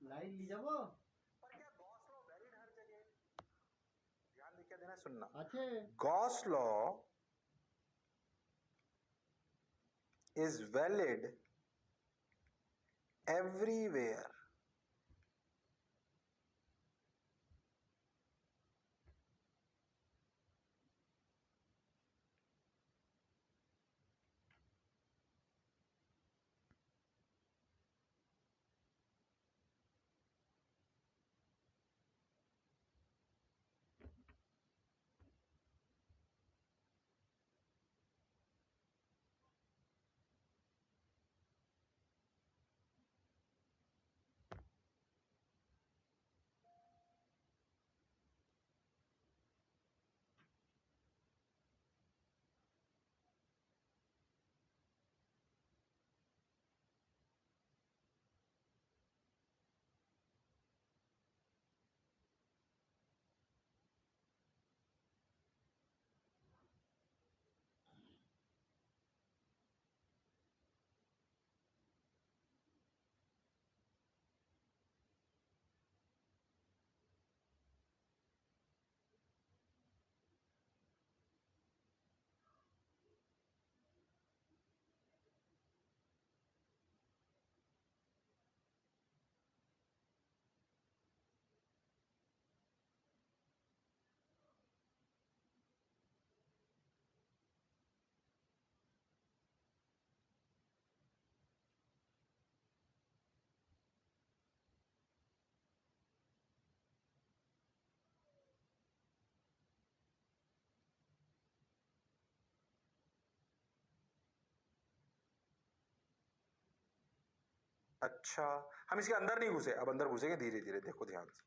Line ली जाओ। पर क्या गॉस लॉ वैलिड हर जगह? ध्यान देके देना, सुनना। अच्छे Gauss law is valid everywhere. अच्छा, हम इसके अंदर नहीं घुसे, अब अंदर घुसेंगे धीरे धीरे। देखो ध्यान से,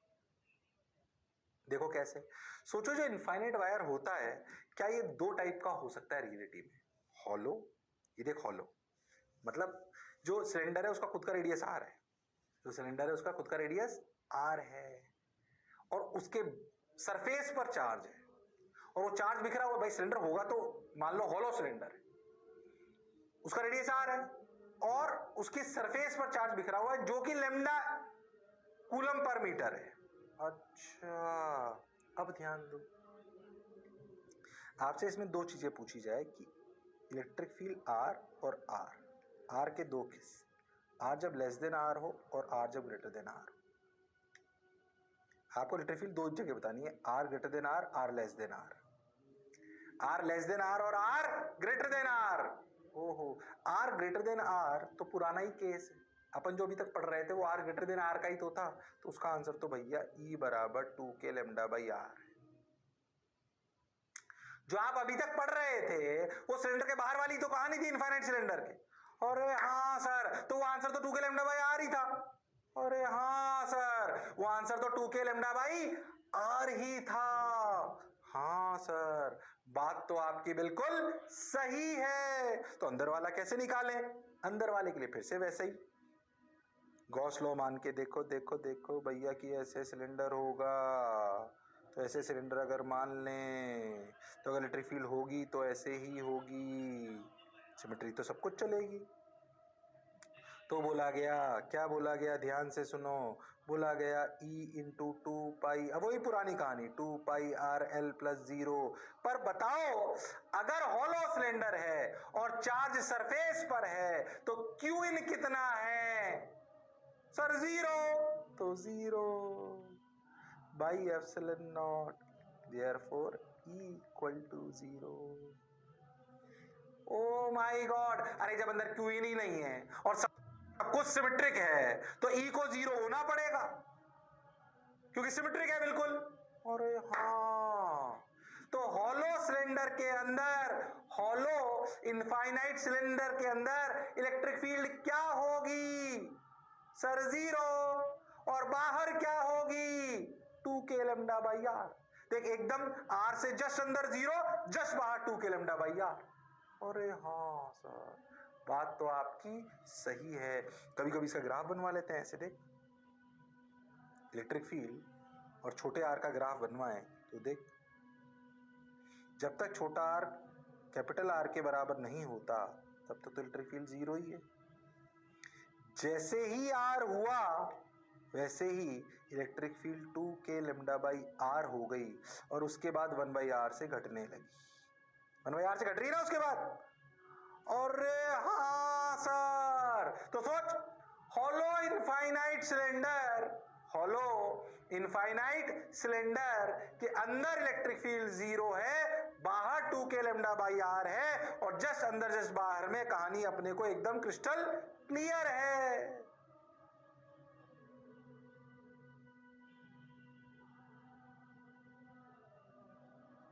देखो कैसे। सोचो जो इनफाइनाइट वायर होता है, क्या ये दो टाइप का हो सकता है रियलिटी में? हॉलो, ये देख हॉलो मतलब जो सिलेंडर है उसका खुद का रेडियस आर है, जो सिलेंडर है उसका खुद का रेडियस आर है, और उसके सरफेस पर चार्ज है, और वो चार्ज बिखरा हुआ। भाई सिलेंडर होगा तो मान लो हॉलो सिलेंडर है, उसका रेडियस आर है, और उसके सरफेस पर चार्ज बिखरा हुआ है जो कि लेमडा कूलम पर मीटर है। अच्छा, अब ध्यान दो, आपसे इसमें दो चीजें पूछी जाए कि इलेक्ट्रिक फील्ड आर और आर के दो केस, आर जब लेस देन आर हो और आर जब ग्रेटर देन आर हो। आपको इलेक्ट्रिक फील्ड दो जगह बतानी है, R greater than R less than R less than R और आर ग्रेटर देन आर। ओहो, आर ग्रेटर देन आर तो पुराना ही केस है, अपन जो अभी तक पढ़ रहे थे वो आर ग्रेटर देन आर का ही तो था, तो उसका आंसर तो भैया ई बराबर 2k लेमडा बाई आर है। जो आप अभी तक पढ़ रहे थे वो सिलेंडर के बाहर वाली तो कहानी थी इनफाइनाइट सिलेंडर के। अरे हाँ सर, तो वो आंसर तो 2k लेमडा बाई आर ही था। अरे हाँ सर, वो आंसर तो 2k लेमडा बाई आर ही था। हाँ सर, बात तो आपकी बिल्कुल सही है। तो अंदर वाला कैसे निकालें? अंदर वाले के लिए फिर से वैसे ही गॉस लॉ मान के देखो देखो देखो भैया कि ऐसे सिलेंडर होगा, तो ऐसे सिलेंडर अगर मान लें तो अगर इलेक्ट्रिक फील्ड होगी तो ऐसे ही होगी, सिमेट्री तो सब कुछ चलेगी। तो बोला गया, क्या बोला गया, ध्यान से सुनो, बोला गया E इंटू टू पाई, अब वही पुरानी कहानी 2 पाई आर एल प्लस 0। पर बताओ, अगर हॉलो सिलेंडर है और चार्ज सरफेस पर है तो क्यू इन कितना है? सर 0, तो 0 by epsilon not, therefore E equal to 0। Oh my god, अरे जब अंदर क्यू इन ही नहीं है और सब कुछ सिमेट्रिक है तो ई को 0 होना पड़ेगा, क्योंकि सिमेट्रिक है बिल्कुल। अरे हाँ, तो हॉलो सिलेंडर के अंदर, हॉलो इनफाइनाइट सिलेंडर के अंदर इलेक्ट्रिक फील्ड क्या होगी? सर 0, और बाहर क्या होगी? 2k lambda by are. देख एकदम आर से जस्ट अंदर 0, जस्ट बाहर 2k लेमडा बाई आर। अरे हाँ सर, बात तो आपकी सही है। कभी कभी इसका ग्राफ बनवा लेते हैं ऐसे, देख इलेक्ट्रिक फील्ड और छोटे आर का ग्राफ बनवाएं तो देख, जब तक छोटा आर कैपिटल आर के बराबर नहीं होता तब तक तो इलेक्ट्रिक फील्ड 0 ही है। जैसे ही आर हुआ वैसे ही electric field 2k lambda by R हो गई और उसके बाद 1/r से घटने लगी। 1/r से घट रही ना उसके बाद। अरे हाँ सर, तो सोच, हॉलो इनफाइनाइट सिलेंडर के अंदर इलेक्ट्रिक फील्ड 0 है, बाहर 2k लेमडा बाई आर है, और जस्ट अंदर जस्ट बाहर में कहानी अपने को एकदम क्रिस्टल क्लियर है।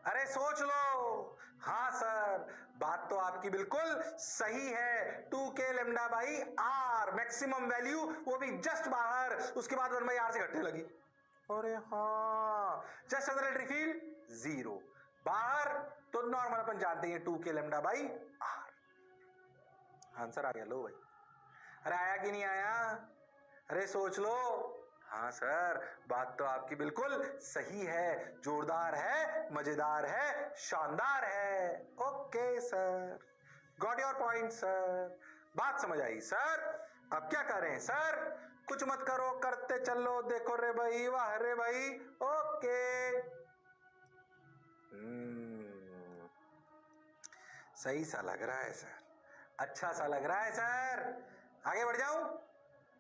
अरे सोच लो। हाँ सर, बात तो आपकी बिल्कुल सही है। 2k lambda by R maximum value, वो भी जस्ट बाहर, उसके बाद 1/r से घटने लगी। अरे हाँ, जस्ट अंदर इलेक्ट्रिक फील्ड 0, बाहर तो नॉर्मल अपन जानते हैं 2k lambda by R. Answer आ गया, लो भाई। अरे आया कि नहीं आया? अरे सोच लो। हाँ सर, बात तो आपकी बिल्कुल सही है, जोरदार है, मजेदार है, शानदार है। Okay sir, got your point sir, बात समझ आई सर। अब क्या करें सर? कुछ मत करो, करते चलो, देखो रे भाई, वाह रे भाई। ओके, सही सा लग रहा है सर, अच्छा सा लग रहा है सर। आगे बढ़ जाऊं?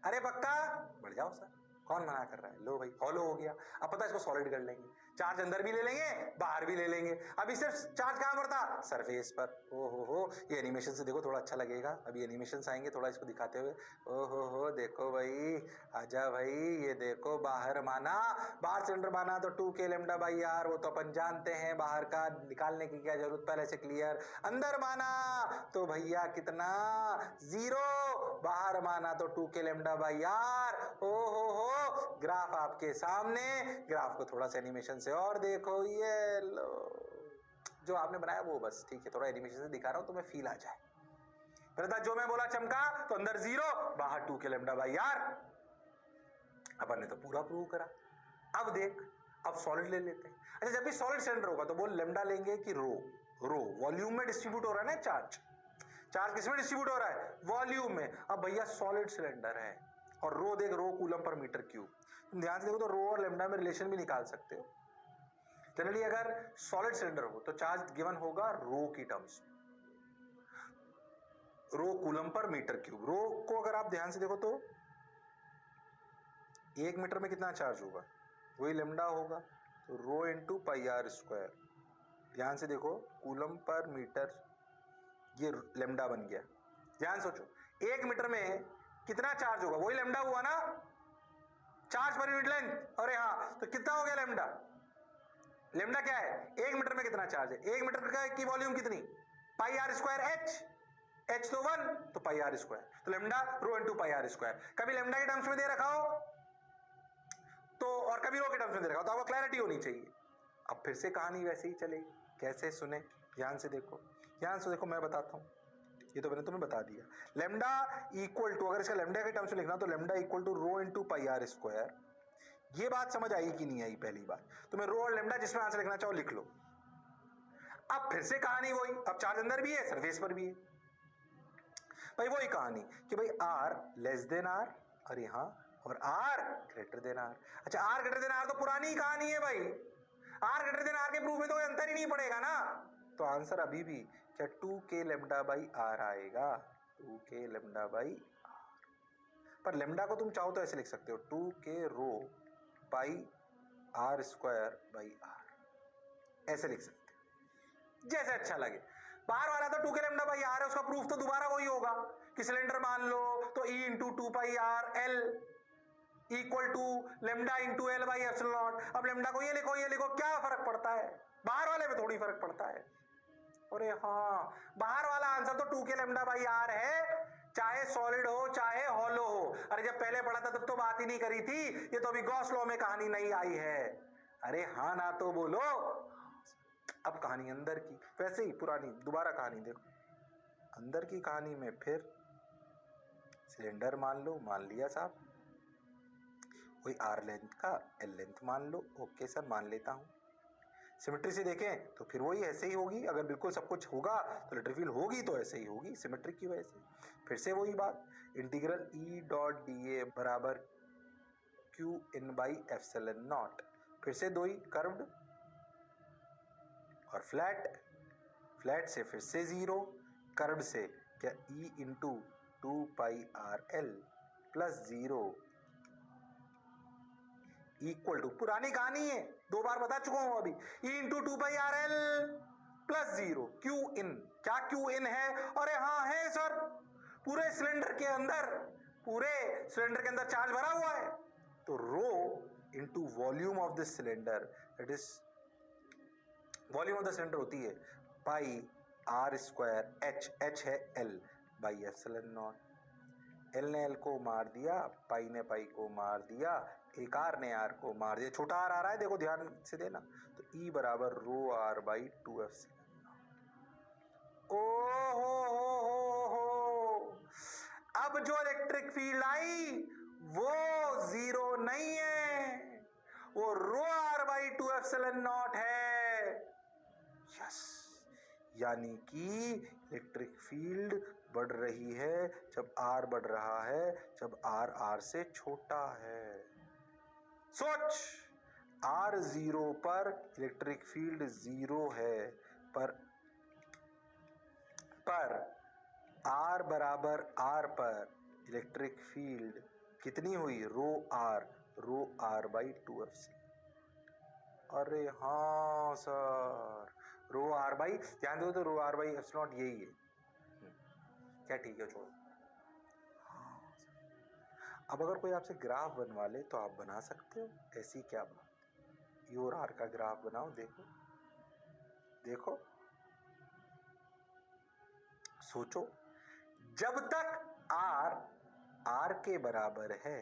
अरे पक्का बढ़ जाओ सर, कौन मना कर रहा है। लो भाई, हॉलो हो गया। अब पता है इसको सॉलिड कर लेंगे, चार्ज अंदर भी ले लेंगे, बाहर भी ले लेंगे। अभी सिर्फ चार्ज कहां पर था? सरफेस पर। ओ हो, ये एनिमेशन से देखो थोड़ा अच्छा लगेगा। अभी एनिमेशन आएंगे थोड़ा इसको दिखाते हुए। ओ हो, देखो भाई, आजा भाई, ये देखो बाहर माना, बाहर सिलेंडर माना तो 2k लेमडा बाई आर, वो तो अपन जानते हैं, बाहर का निकालने की क्या जरूरत, पहले से क्लियर। अंदर माना तो भैया कितना? 0, बाहर माना तो 2k लेमडा बाई आर। ओ हो, ग्राफ आपके सामने, ग्राफ को थोड़ा सा एनिमेशन से और देखो, ये लो जो आपने बनाया वो बस ठीक है, थोड़ा एनिमेशन से दिखा रहा हूं तो मैं फील आ जाए। फिर जो मैं बोला चमका, तो अंदर 0, बाहर 2k लेमडा बाई आर। अपन ने तो पूरा प्रूव करा। अब देख, अब सॉलिड ले लेते हैं। अच्छा, जब भी सॉलिड सिलेंडर होगा तो वो लेमडा लेंगे कि रो? रो वॉल्यूम में डिस्ट्रीब्यूट हो रहा है ना चार्ज, चार्ज किसमें डिस्ट्रीब्यूट हो रहा है? वॉल्यूम में। अब भैया सॉलिड सिलेंडर है और रो देख, रो कूलम पर मीटर क्यूब। तुम ध्यान से देखो तो रो और लेमडा में रिलेशन भी निकाल सकते हो। जनरली अगर सॉलिड सिलेंडर हो तो चार्ज गिवन होगा रो की टर्म्स, रो कूलम पर मीटर क्यूब। रो को अगर आप ध्यान से देखो तो 1 मीटर में कितना चार्ज होगा? वही लेमडा होगा, तो rho into pi R square. ध्यान से देखो, कूलम पर मीटर, ये लेमडा बन गया। ध्यान सोचो, 1 मीटर में कितना चार्ज होगा? वही लेमडा हुआ ना, चार्ज पर यूनिट लेंथ। अरे हाँ, तो कितना हो गया लेमडा? लेमडा क्या है? 1 मीटर में कितना चार्ज है? 1 मीटर का की वॉल्यूम कितनी? Pi R square H, H तो 1, तो पाई आर स्क्वायर, तो lambda rho into pi R square. कभी लेमडा के टर्म्स में दे रखा हो तो, और कभी रो के टर्म्स में दे रखा हो तो आपको क्लैरिटी होनी चाहिए। अब फिर से कहानी वैसे ही चलेगी, कैसे सुने? ध्यान से देखो, ध्यान से देखो, मैं बताता हूं। ये तो मैंने तुम्हें बता दिया। लेमडा इक्वल टू, अगर इसका लेमडा के टर्म्स में लिखना तो lambda equal to rho into pi R square. ये बात समझ आई कि नहीं आई? पहली बात, तुम्हें रो और लेमडा जिसमें आंसर लिखना चाहो लिख लो। अब फिर से कहानी वही, अब चार्ज अंदर भी है, सरफेस पर भी है भाई। वही कहानी कि भाई आर लेस देन आर, और यहां और आर ग्रेटर देन आर। अच्छा, आर ग्रेटर देन आर तो पुरानी ही कहानी है भाई। आर ग्रेटर देन आर के प्रूफ में तो अंतर ही नहीं पड़ेगा ना, तो आंसर अभी भी क्या 2k लेमडा बाई आर आएगा? 2k lambda by R. पर लेमडा को तुम चाहो तो ऐसे लिख सकते हो, 2k rho pi R square by R, ऐसे लिख सकते हो, जैसे अच्छा लगे। बाहर वाला तो 2k लेमडा बाई आर है, उसका प्रूफ तो दोबारा वही होगा कि सिलेंडर मान लो तो E into 2 pi R L equal to lambda into L by epsilon not. अब लेमडा को ये लिखो, क्या फर्क पड़ता है? बाहर वाले में थोड़ी फर्क पड़ता है। अरे हाँ, बाहर वाला आंसर तो 2k लेमडा बाई आर है, चाहे सॉलिड हो चाहे हॉलो हो। अरे जब पहले पढ़ा था तब तो बात ही नहीं करी थी, ये तो अभी गॉस लॉ में कहानी नहीं आई है। अरे हाँ ना तो बोलो। अब कहानी अंदर की, वैसे ही पुरानी दोबारा कहानी देखो। अंदर की कहानी में फिर सिलेंडर मान लो, मान लिया साहब, वही आर लेंथ का एल लेंथ मान लो। ओके सर, मान लेता हूं। सिमेट्री से देखें तो फिर वही ऐसे ही होगी, अगर बिल्कुल सब कुछ होगा तो इलेक्ट्रिक फील्ड होगी तो ऐसे ही होगी, सिमेट्रिक की वजह से। फिर से वही बात, integral E dot D A बराबर Q in by epsilon nought, फिर से दो ही कर्व्ड और फ्लैट, फ्लैट से फिर से जीरो, कर्व्ड से क्या E into 2πRL plus zero equal to, पुरानी कहानी है, दो बार बता चुका हूं अभी, E into 2πRL plus zero. Q in, क्या क्यू इन है? अरे हाँ है सर, पूरे सिलेंडर के अंदर, पूरे सिलेंडर के अंदर चार्ज भरा हुआ है, तो rho into volume of this cylinder, that is volume of the cylinder होती है pi R square H, H है L by epsilon naught. L ने एल को मार दिया, पाई ने पाई को मार दिया, एक आर ने आर को मार दिया, छोटा आर आ रहा है देखो ध्यान से देना, तो ई बराबर रो आर बाई 2 एप्सिलॉन नॉट। ओ हो, अब जो इलेक्ट्रिक फील्ड आई वो जीरो नहीं है, वो रो आर बाई 2 एप्सिलॉन नॉट है। यस, यानी कि इलेक्ट्रिक फील्ड बढ़ रही है जब आर बढ़ रहा है, जब आर आर से छोटा है। सोच, आर जीरो पर इलेक्ट्रिक फील्ड जीरो है, पर आर बराबर आर पर इलेक्ट्रिक फील्ड कितनी हुई? रो आर बाई 2 एप्सिलॉन। अरे हाँ सर, रो आर बाई, ध्यान दो तो रो आर बाई एप्सिलॉन यही है क्या? ठीक है छोड़ो। हाँ, अब अगर कोई आपसे ग्राफ बनवा ले तो आप बना सकते हो, ऐसी क्या बात? यू और आर का ग्राफ बनाओ, देखो देखो, सोचो, जब तक आर के बराबर है,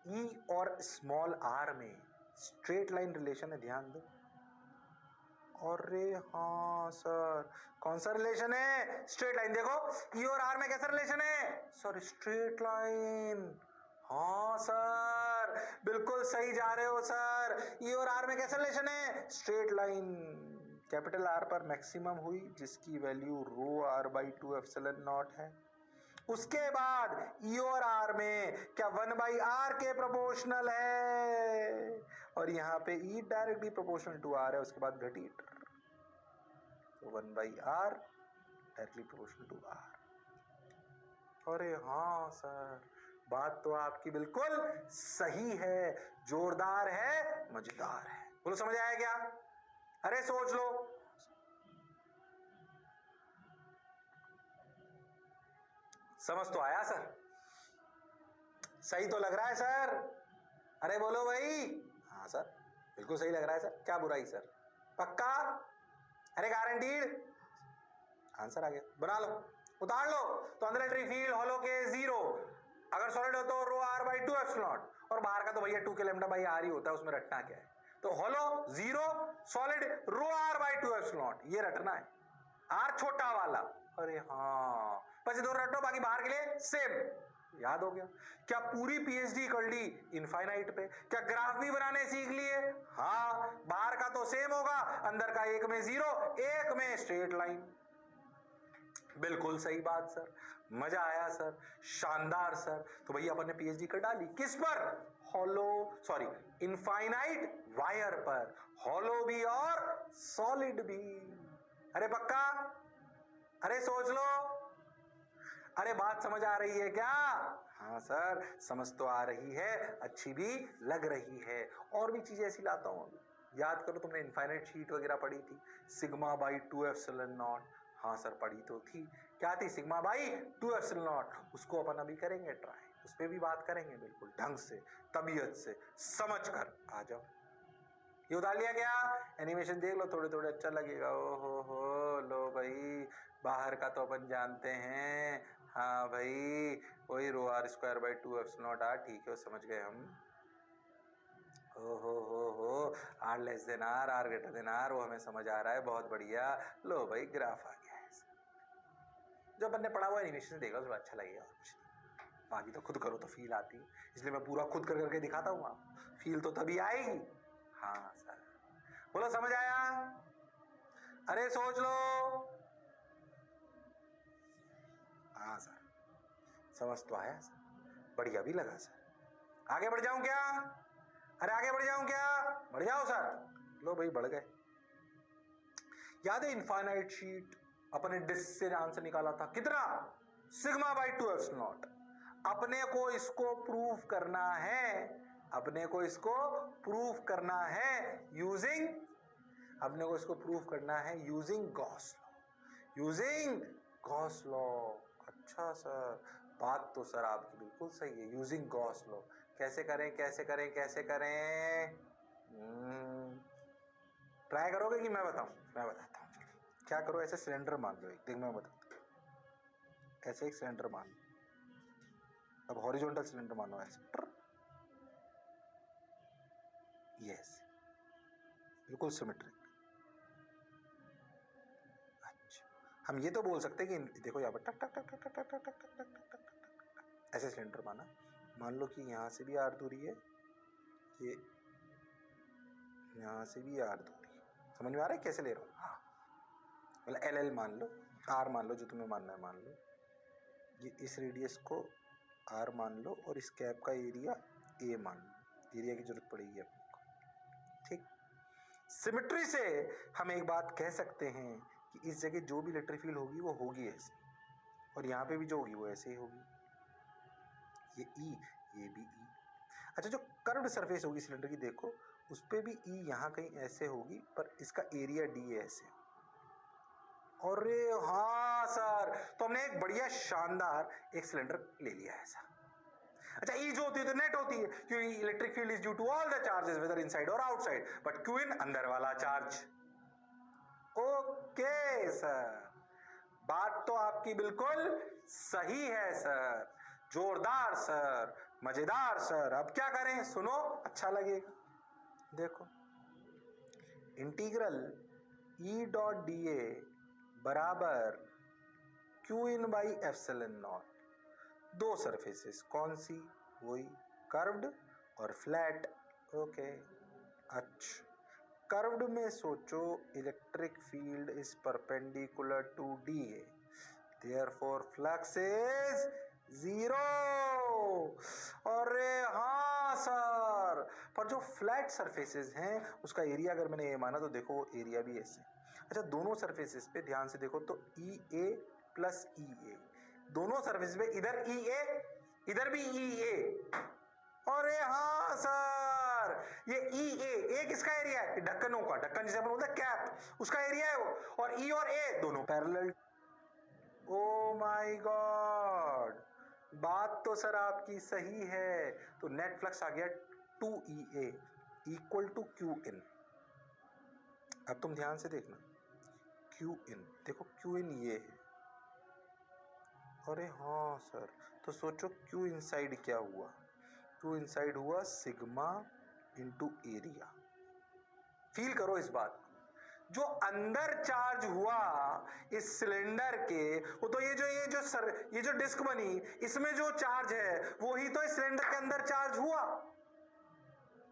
ई और स्मॉल आर में स्ट्रेट लाइन रिलेशन है, ध्यान दो। अरे हाँ सर, कौन सा रिलेशन है? Straight line. देखो ई और आर में कैसा रिलेशन है? Sir straight line. हाँ सर, बिल्कुल सही जा रहे हो सर, ई और आर में कैसा रिलेशन है? Straight line. कैपिटल आर पर मैक्सिमम हुई जिसकी value rho R by 2 epsilon not है। उसके बाद ई और आर में क्या 1 बाई आर के प्रोपोर्शनल है, और यहाँ पे E directly proportional to R है, उसके बाद घटी, तो 1 by R directly proportional to R. अरे हाँ सर, बात तो आपकी बिल्कुल सही है, जोरदार है, मजेदार है। बोलो समझ आया क्या? अरे सोच लो, समझ तो आया सर? सही तो लग रहा है सर? अरे बोलो भाई। हाँ सर, बिल्कुल सही लग रहा है सर, क्या बुराई सर? पक्का? अरे गारंटीड? आंसर आ गया, बना लो, उतार लो। तो अंदर इलेक्ट्रिक फील्ड हॉलो के जीरो, अगर सॉलिड हो तो रो आर बाई 2 एप्सिलॉन, और बाहर का तो भैया 2 के लैम्डा बाई आर ही होता है, उसमें रटना क्या है? तो hollow zero, solid rho R by 2 epsilon, ये रटना है, आर छोटा वाला। अरे हाँ, बस ये दो रटो, बाकी बाहर के लिए सेम। याद हो गया? क्या पूरी पीएचडी कर ली इनफाइनाइट पे? क्या ग्राफ भी बनाने सीख लिए? हाँ, बाहर का तो सेम होगा, अंदर का एक में जीरो, एक में स्ट्रेट लाइन। बिल्कुल सही बात सर, मजा आया सर, शानदार सर। तो भैया अपन ने पीएचडी कर डाली किस पर? हॉलो, सॉरी, इनफाइनाइट वायर पर, हॉलो भी और सॉलिड भी। अरे पक्का? अरे सोच लो, अरे बात समझ आ रही है क्या? हाँ सर, समझ तो आ रही है, अच्छी भी लग रही है। और भी चीजें ऐसी लाता हूं, याद करो, तुमने इनफाइनाइट शीट वगैरह पढ़ी थी, सिग्मा बाई 2 एप्सिलॉन नॉट। हाँ सर पढ़ी तो थी, क्या थी? Sigma by 2 epsilon not. उसको अपन अभी करेंगे ट्राई, उस पर भी बात करेंगे बिल्कुल ढंग से, तबीयत से, समझ कर। आ जाओ, ये उतार लिया क्या? एनिमेशन देख लो, थोड़े थोड़े अच्छा लगेगा। ओ हो, लो भाई, बाहर का तो अपन जानते हैं। हाँ भाई, वही rho R square by 2 epsilon naught R, ठीक है, समझ गए हम। ओ हो, R less than R greater than R, वो हमें समझ आ रहा है, बहुत बढ़िया। लो भाई, ग्राफ आ गया है। जो अपन ने पढ़ा हुआ एनिमेशन देखा थोड़ा अच्छा लगेगा, और कुछ नहीं। बाकी तो खुद करो तो फील आती है, इसलिए मैं पूरा खुद कर करके दिखाता हूँ, आप फील तो तभी आएगी। हाँ सर, बोलो समझ आया? अरे सोच लो। हाँ सर, समझ तो आया सर, बढ़िया भी लगा सर। आगे बढ़ जाऊं क्या? अरे आगे बढ़ जाऊं क्या? बढ़ जाओ सर। लो भाई बढ़ गए। याद है इनफाइनाइट शीट अपने डिस्क से आंसर निकाला था कितना? Sigma by 2 epsilon not. अपने को इसको प्रूव करना है, अपने को इसको प्रूव करना है यूजिंग, अपने को इसको प्रूव करना है using Gauss law, using Gauss law. अच्छा सर, बात तो सर आपकी बिल्कुल सही है, यूजिंग गॉस लॉ। कैसे करें कैसे करें कैसे करें? ट्राई करोगे कि मैं बताऊं? मैं बताता हूं। क्या करो, ऐसे सिलेंडर मान लो एक, देख मैं बताता हूं। ऐसे एक सिलेंडर मान लो, अब हॉरिजॉन्टल सिलेंडर मानो ऐसे, यस बिल्कुल सिमेट्रिक। अच्छा, हम ये तो बोल सकते हैं कि देखो यहाँ पर टक टक टक टक टक टक टक टक टक टक टक, ऐसे सिलेंडर माना। मान लो कि यहाँ से भी आर दूरी है, ये यहाँ से भी आर दूरी है। समझ में आ रहा है कैसे ले रहा हूँ? हाँ, मतलब एल एल मान लो, आर मान लो, जो तुम्हें मानना है मान लो। ये इस रेडियस को आर मान लो और इस कैप का एरिया ए मान लो। एरिया की जरूरत पड़ेगी अपने को, ठीक। सिमेट्री से हम एक बात कह सकते हैं कि इस जगह जो भी इलेक्ट्रिक फील्ड होगी वो होगी ऐसे, और यहाँ पे भी जो होगी वो ऐसे ही होगी। ये ई, ये भी ई। अच्छा, जो कर्व्ड सरफेस होगी सिलेंडर की, देखो उस पर भी ई यहाँ कहीं ऐसे होगी, पर इसका एरिया डी है ऐसे। अरे हाँ सर, तो हमने एक बढ़िया शानदार एक सिलेंडर ले लिया है ऐसा। अच्छा, ई जो होती है तो नेट होती है, क्योंकि electric field is due to all the charges whether inside और आउटसाइड, बट क्यू इन अंदर वाला चार्ज। ओके सर, बात तो आपकी बिल्कुल सही है सर, जोरदार सर, मजेदार सर। अब क्या करें, सुनो अच्छा लगेगा। देखो, integral E dot D A बराबर Q in by epsilon naught. दो सरफेसेस, कौन सी? वही कर्व्ड और फ्लैट। ओके, अच्छा, कर्व्ड में सोचो electric field is perpendicular to D A, therefore flux is zero. अरे हाँ सर, पर जो फ्लैट सरफेसेस हैं उसका एरिया अगर मैंने ये माना तो देखो वो एरिया भी ऐसे। अच्छा, दोनों सरफेसेस पे ध्यान से देखो तो ई ए प्लस ई ए, दोनों सरफेस पे इधर ई ए इधर भी ई ए। अरे हाँ सर, ये ई ए किसका एरिया है? ढक्कनों का, ढक्कन जिसे अपन बोलते हैं कैप, उसका एरिया है वो, और ई और ए दोनों पैरेलल। ओ माय गॉड, बात तो सर आपकी सही है। तो नेट फ्लक्स आ गया 2EA equal to Q in. अब तुम ध्यान से देखना, क्यू इन, देखो क्यू इन ये है। अरे हाँ सर, तो सोचो क्यू इनसाइड क्या हुआ? क्यू इनसाइड हुआ सिग्मा इंटू एरिया। फील करो इस बात को, जो अंदर चार्ज हुआ इस सिलेंडर के, वो तो ये जो डिस्क बनी इसमें जो चार्ज है वो ही तो इस सिलेंडर के अंदर चार्ज हुआ।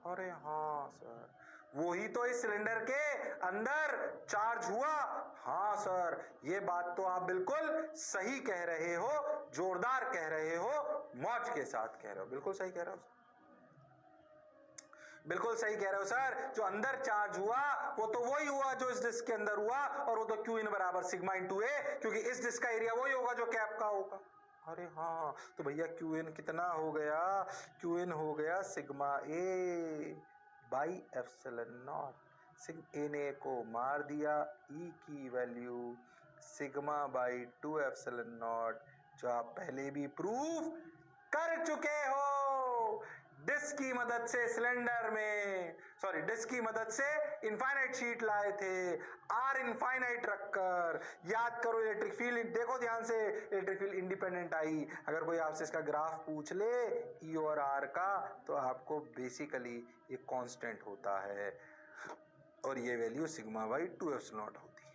अरे हाँ सर, वो ही तो इस सिलेंडर के अंदर चार्ज हुआ। हाँ सर, ये बात तो आप बिल्कुल सही कह रहे हो, जोरदार कह रहे हो, मौज के साथ कह रहे हो, बिल्कुल सही कह रहे हो, बिल्कुल सही कह रहे हो सर। जो अंदर चार्ज हुआ वो तो वही हुआ जो इस डिस्क के अंदर हुआ, और वो तो क्यू इन बराबर सिग्मा इंटू ए, क्योंकि इस डिस्क का एरिया वही होगा जो कैप का होगा। अरे हाँ, तो भैया क्यू इन कितना हो गया? क्यू इन हो गया sigma A by epsilon naught. A ने को मार दिया, ई की value sigma by 2 epsilon naught, जो आप पहले भी प्रूव कर चुके हो। डिस्क की मदद से सिलेंडर में, सॉरी डिस्क की मदद से इनफाइनाइट शीट लाए थे, आर इनफाइनाइट रखकर। याद करो इलेक्ट्रिक फील्ड, देखो ध्यान से, इलेक्ट्रिक फील्ड इंडिपेंडेंट आई। अगर कोई आपसे इसका ग्राफ पूछ ले ई और आर का, तो आपको बेसिकली ये कांस्टेंट होता है, और ये value sigma by 2 epsilon not होती है।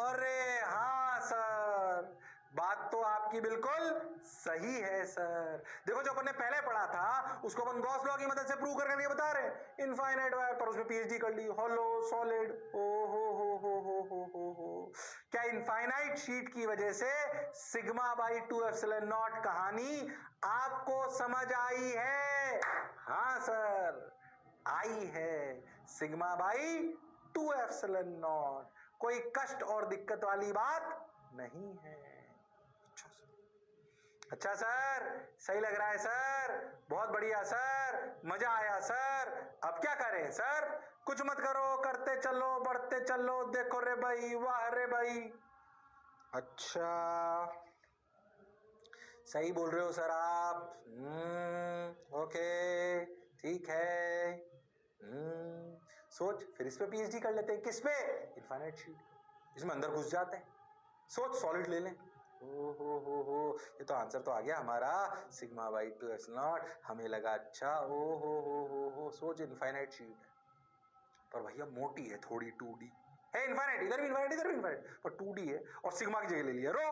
अरे हाँ सर, बात तो आपकी बिल्कुल सही है सर। देखो, जो अपन ने पहले पढ़ा था उसको अपन गॉस लॉ की मदद से प्रूव करके बता रहे हैं। इनफाइनाइट वायर पर उसमें पीएचडी कर ली, हॉलो सॉलिड, ओ हो। क्या इनफाइनाइट शीट की वजह से सिग्मा बाई 2 एप्सिलॉन नॉट कहानी आपको समझ आई है? हाँ सर, आई है। सिग्मा बाई 2 एप्सिलॉन नॉट, कोई कष्ट और दिक्कत वाली बात नहीं है। अच्छा सर, सही लग रहा है सर, बहुत बढ़िया सर, मजा आया सर। अब क्या करें सर? कुछ मत करो, करते चलो, बढ़ते चलो, देखो रे भाई, वाह रे भाई। अच्छा, सही बोल रहे हो सर आप। ओके, ठीक है। सोच, फिर इस पे पीएचडी कर लेते हैं। किस पे? Infinite sheet. इसमें अंदर घुस जाते हैं। सोच, सॉलिड ले लें। हो, ये तो आंसर तो आ गया हमारा, सिग्मा बाई 2 एप्सिलॉन नॉट। हमें लगा अच्छा, हो, सोच इनफाइनाइट शीट है, पर भैया मोटी है थोड़ी, 2D है। इनफाइनाइट, इधर भी इनफाइनाइट, इधर भी इनफाइनाइट, पर 2D है और सिग्मा की जगह ले लिया रो।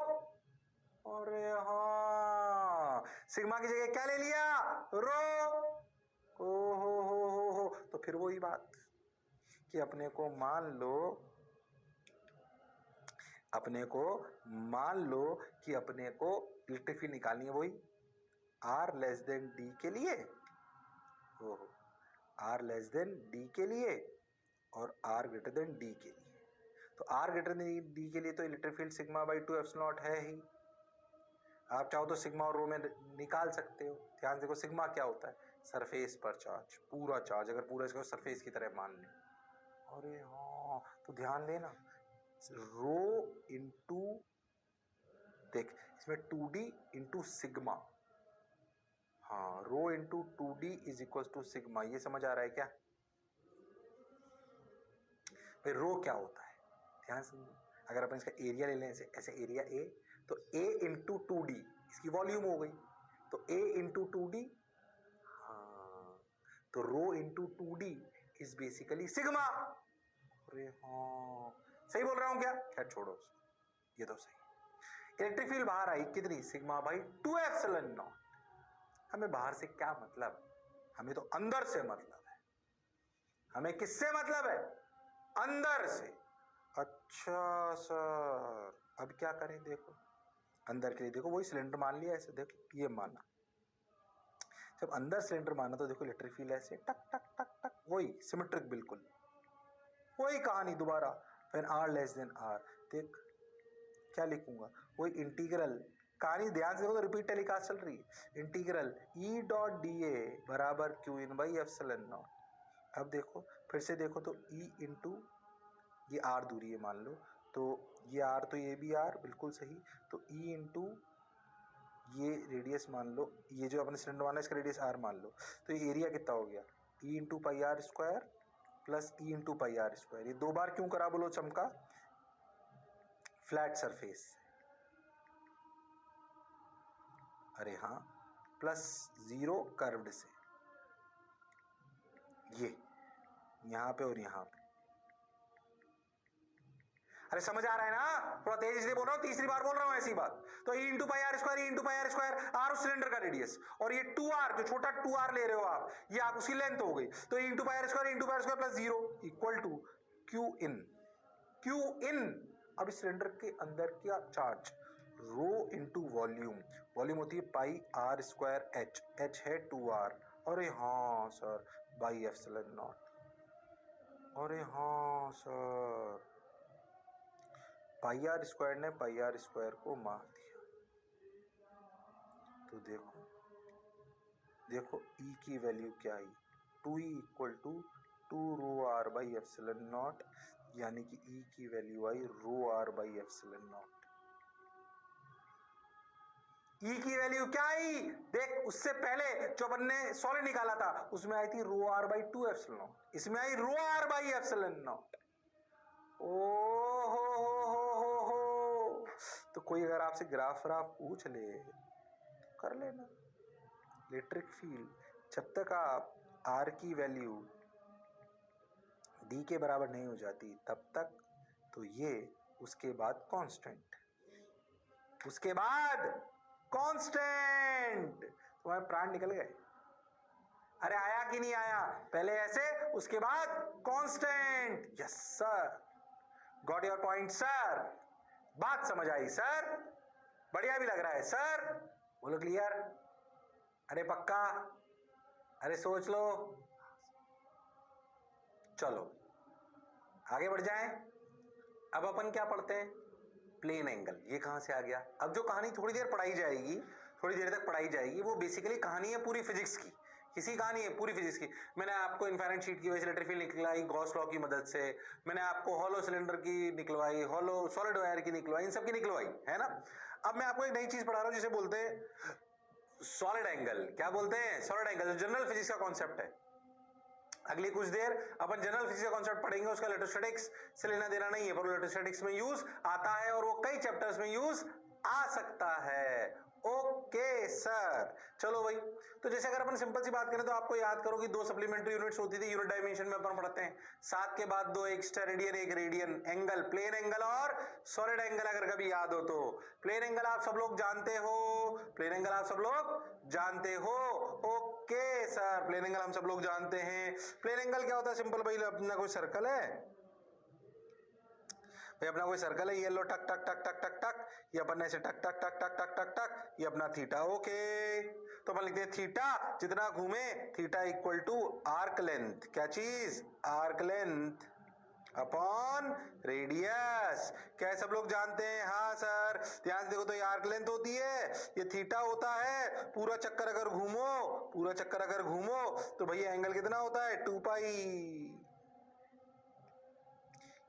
अरे हाँ, सिग्मा की जगह क्या ले लिया? रो। हो, तो फिर वही बात कि अपने को मान लो कि अपने को इलेक्ट्रिक फील्ड निकालनी है, वही R लेस देन D के लिए, R लेस देन D के लिए और R ग्रेटर देन D के लिए। तो R ग्रेटर देन D के लिए तो electric field sigma by 2 epsilon not है ही। आप चाहो तो सिग्मा और रो में निकाल सकते हो। ध्यान से देखो, सिग्मा क्या होता है? सरफेस पर चार्ज, पूरा चार्ज, अगर पूरा इसको सरफेस की तरह मान लें। अरे हाँ, तो ध्यान देना, रो इंटू, देख इसमें 2D इंटू सिग्मा, हाँ, rho into 2D is equal to sigma. ये समझ आ रहा है क्या? भाई रो क्या होता है, ध्यान समझो। अगर अपन इसका एरिया ले लें, ऐसे एरिया A, तो A इंटू 2D इसकी वॉल्यूम हो गई, तो A इंटू 2D, हाँ, तो rho into 2D is basically sigma. अरे हाँ, सही बोल रहा हूं क्या? खैर छोड़ो, ये तो सही। इलेक्ट्रिक फील्ड बाहर आई कितनी? Sigma by 2 epsilon not. हमें बाहर से क्या मतलब? हमें तो अंदर से मतलब है। हमें किससे मतलब है? अंदर से। अच्छा सर, अब क्या करें? देखो, अंदर के लिए देखो, वही सिलेंडर मान लिया ऐसे, देखो ये माना, जब अंदर सिलेंडर माना तो देखो इलेक्ट्रिक फील्ड ऐसे टक टक टक टक, वही सिमेट्रिक, बिल्कुल वही कहानी दोबारा। When R less than R, देख क्या लिखूंगा, वही इंटीग्रल कहानी। ध्यान से देखो, तो रिपीट टेलीकास्ट चल रही है। इंटीग्रल E डॉट DA बराबर Q in by epsilon not. अब देखो, फिर से देखो, तो E इंटू, ये R दूरी है मान लो, तो ये R, तो ये भी R, बिल्कुल सही। तो E इंटू ये रेडियस मान लो, ये जो अपने सिलेंडर माना इसका रेडियस R मान लो, तो ये एरिया कितना हो गया? E into pi R square plus E into pi R square. ये दो बार क्यों करा बोलो? चमका, फ्लैट सरफेस, अरे हाँ, प्लस 0 कर्व्ड से, ये यहां पे और यहां पे। अरे समझ आ रहा है ना? थोड़ा तेज इसलिए बोल रहा हूं, तीसरी बार बोल रहा हूं ऐसी बात। तो E into pi R square, E into pi R square, R उस सिलेंडर का रेडियस, और ये 2R जो छोटा 2R ले रहे हो आप, ये आप उसकी लेंथ हो गई। तो E into pi R square, into pi R square plus 0 equal to Q in. Q in, अब इस सिलेंडर के अंदर क्या charge? Rho into volume, volume होती है pi R square H, H है 2R। अरे हाँ सर, बाई एप्सिलॉन नॉट। अरे हाँ सर, पाई आर स्क्वायर ने पाई आर स्क्वायर को मार दिया। तो देखो E की वैल्यू क्या आई? 2E equal to 2 rho R by epsilon not, यानी कि E की वैल्यू आई rho R by epsilon not. E की वैल्यू क्या आई? देख, उससे पहले जो अपन ने सॉलिड निकाला था उसमें आई थी रो R बाई 2 एप्सिलॉन नॉट, इसमें आई rho R by epsilon not. ओ हो, तो कोई अगर आपसे ग्राफ पूछ ले तो कर लेना। इलेक्ट्रिक फील्ड जब तक आप R की वैल्यू D के बराबर नहीं हो जाती तब तक तो ये, उसके बाद कांस्टेंट, उसके बाद कांस्टेंट। तुम्हारे प्राण निकल गए? अरे आया कि नहीं आया? पहले ऐसे, उसके बाद constant. Yes sir, got your point sir? बात समझ आई सर? बढ़िया भी लग रहा है सर? बोलो क्लियर? अरे पक्का? अरे सोच लो। चलो आगे बढ़ जाएं। अब अपन क्या पढ़ते हैं? Plane angle. ये कहां से आ गया? अब जो कहानी थोड़ी देर पढ़ाई जाएगी, थोड़ी देर तक पढ़ाई जाएगी, वो बेसिकली कहानी है पूरी फिजिक्स की। किसी कहानी है पूरी फिजिक्स की। मैंने आपको इनफाइनाइट शीट की वेलोसिटी फील्ड निकलवाई गॉस लॉ की मदद से, मैंने आपको हॉलो सिलेंडर की निकलवाई, हॉलो सॉलिड वायर की निकलवाई, इन सब की निकलवाई है ना। अब मैं आपको एक नई चीज पढ़ा रहा हूं जिसे बोलते हैं सॉलिड एंगल। क्या बोलते हैं? Solid angle. जो जनरल फिजिक्स का कॉन्सेप्ट है। अगली कुछ देर अपन जनरल फिजिक्स का कॉन्सेप्ट पढ़ेंगे, उसका इलेक्ट्रोस्टैटिक्स से लेना देना नहीं है, पर इलेक्ट्रोस्टैटिक्स में यूज आता है और वो कई चैप्टर्स में यूज आ सकता है। ओके सर, चलो भाई। तो जैसे अगर अपन सिंपल सी बात करें तो आपको याद करो कि दो सप्लीमेंट्री यूनिट्स होती थी यूनिट डायमेंशन में अपन पढ़ते हैं। 7 के बाद 2, एक स्टेरेडियन एक रेडियन एंगल, प्लेन एंगल और सॉलिड एंगल। अगर कभी याद हो तो प्लेन एंगल आप सब लोग जानते हो, प्लेन एंगल आप सब लोग जानते हो। ओके सर, प्लेन एंगल हम सब लोग जानते हैं। प्लेन एंगल क्या होता है? सिंपल भाई, अपना कोई सर्कल है भाई, अपना कोई सर्कल है, ये लो टक टक टक टक टक टक, ये अपन ऐसे टक टक टक टक टक टक टक, ये अपना थीटा। ओके, तो अपन लिखते हैं थीटा जितना घूमे, theta equal to arc length. क्या चीज? Arc length upon radius. क्या सब लोग जानते हैं? हाँ सर। ध्यान से देखो तो ये आर्क लेंथ होती है, ये थीटा होता है। पूरा चक्कर अगर घूमो, पूरा चक्कर अगर घूमो तो भैया एंगल कितना होता है? 2 पाई।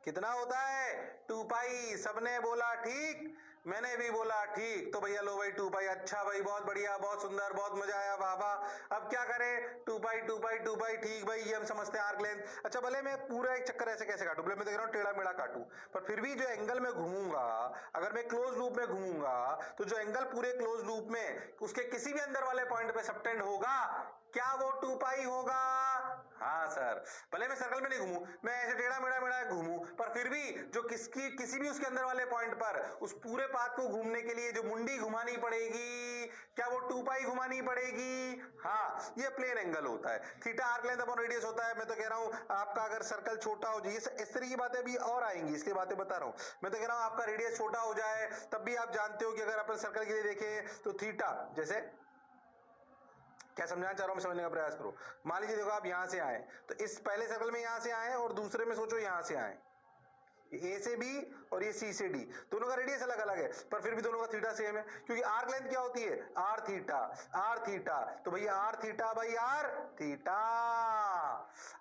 कितना होता है? 2 पाई। सबने बोला ठीक, मैंने भी बोला ठीक। तो भैया लो भाई 2 पाई। अच्छा भाई, बहुत बढ़िया, बहुत सुंदर, बहुत मजा आया, वाह वाह। अब क्या करें? 2 पाई 2 पाई 2 पाई, ठीक भाई, ये हम समझते हैं आर्क लेंथ। अच्छा, भले मैं पूरा एक चक्कर ऐसे कैसे काटूं, भले मैं देख रहा हूं टेढ़ा मेढ़ा काटूं, पर फिर भी जो एंगल में घूमूंगा, अगर मैं क्लोज लूप में घूमूंगा तो जो एंगल पूरे क्लोज लूप में उसके किसी भी अंदर वाले पॉइंट पे सबटेंड होगा, क्या वो 2 पाई होगा? हाँ सर। भले मैं सर्कल में नहीं घूमूं, मैं ऐसे टेढ़ा मेढ़ा मेढ़ा घूमूं, पर फिर भी जो किसी भी उसके अंदर वाले पॉइंट पर उस पूरे पाथ को घूमने के लिए जो मुंडी घुमानी पड़ेगी, क्या वो 2 पाई घुमानी पड़ेगी? हाँ, ये प्लेन एंगल होता है। Theta arc length upon radius होता है। मैं तो कह रहा हूं आपका अगर सर्कल छोटा हो जाए, इस तरह की बातें भी और आएंगी, इसलिए बातें बता रहा हूं। मैं तो कह रहा हूं आपका रेडियस छोटा हो जाए तब भी आप जानते हो कि अगर अपन सर्कल के लिए देखें तो थीटा, जैसे क्या समझाना चाह रहा हूं, समझने का प्रयास करो। मान लीजिए देखो आप यहां से आए, तो इस पहले सर्कल में यहां से आए और दूसरे में सोचो यहां से आए, ए से बी और ये सी से डी, दोनों का रेडियस अलग अलग है, पर फिर भी दोनों का थीटा सेम है, क्योंकि आर्क लेंथ क्या होती है? Are theta. आर थीटा, तो भैया R theta by R theta.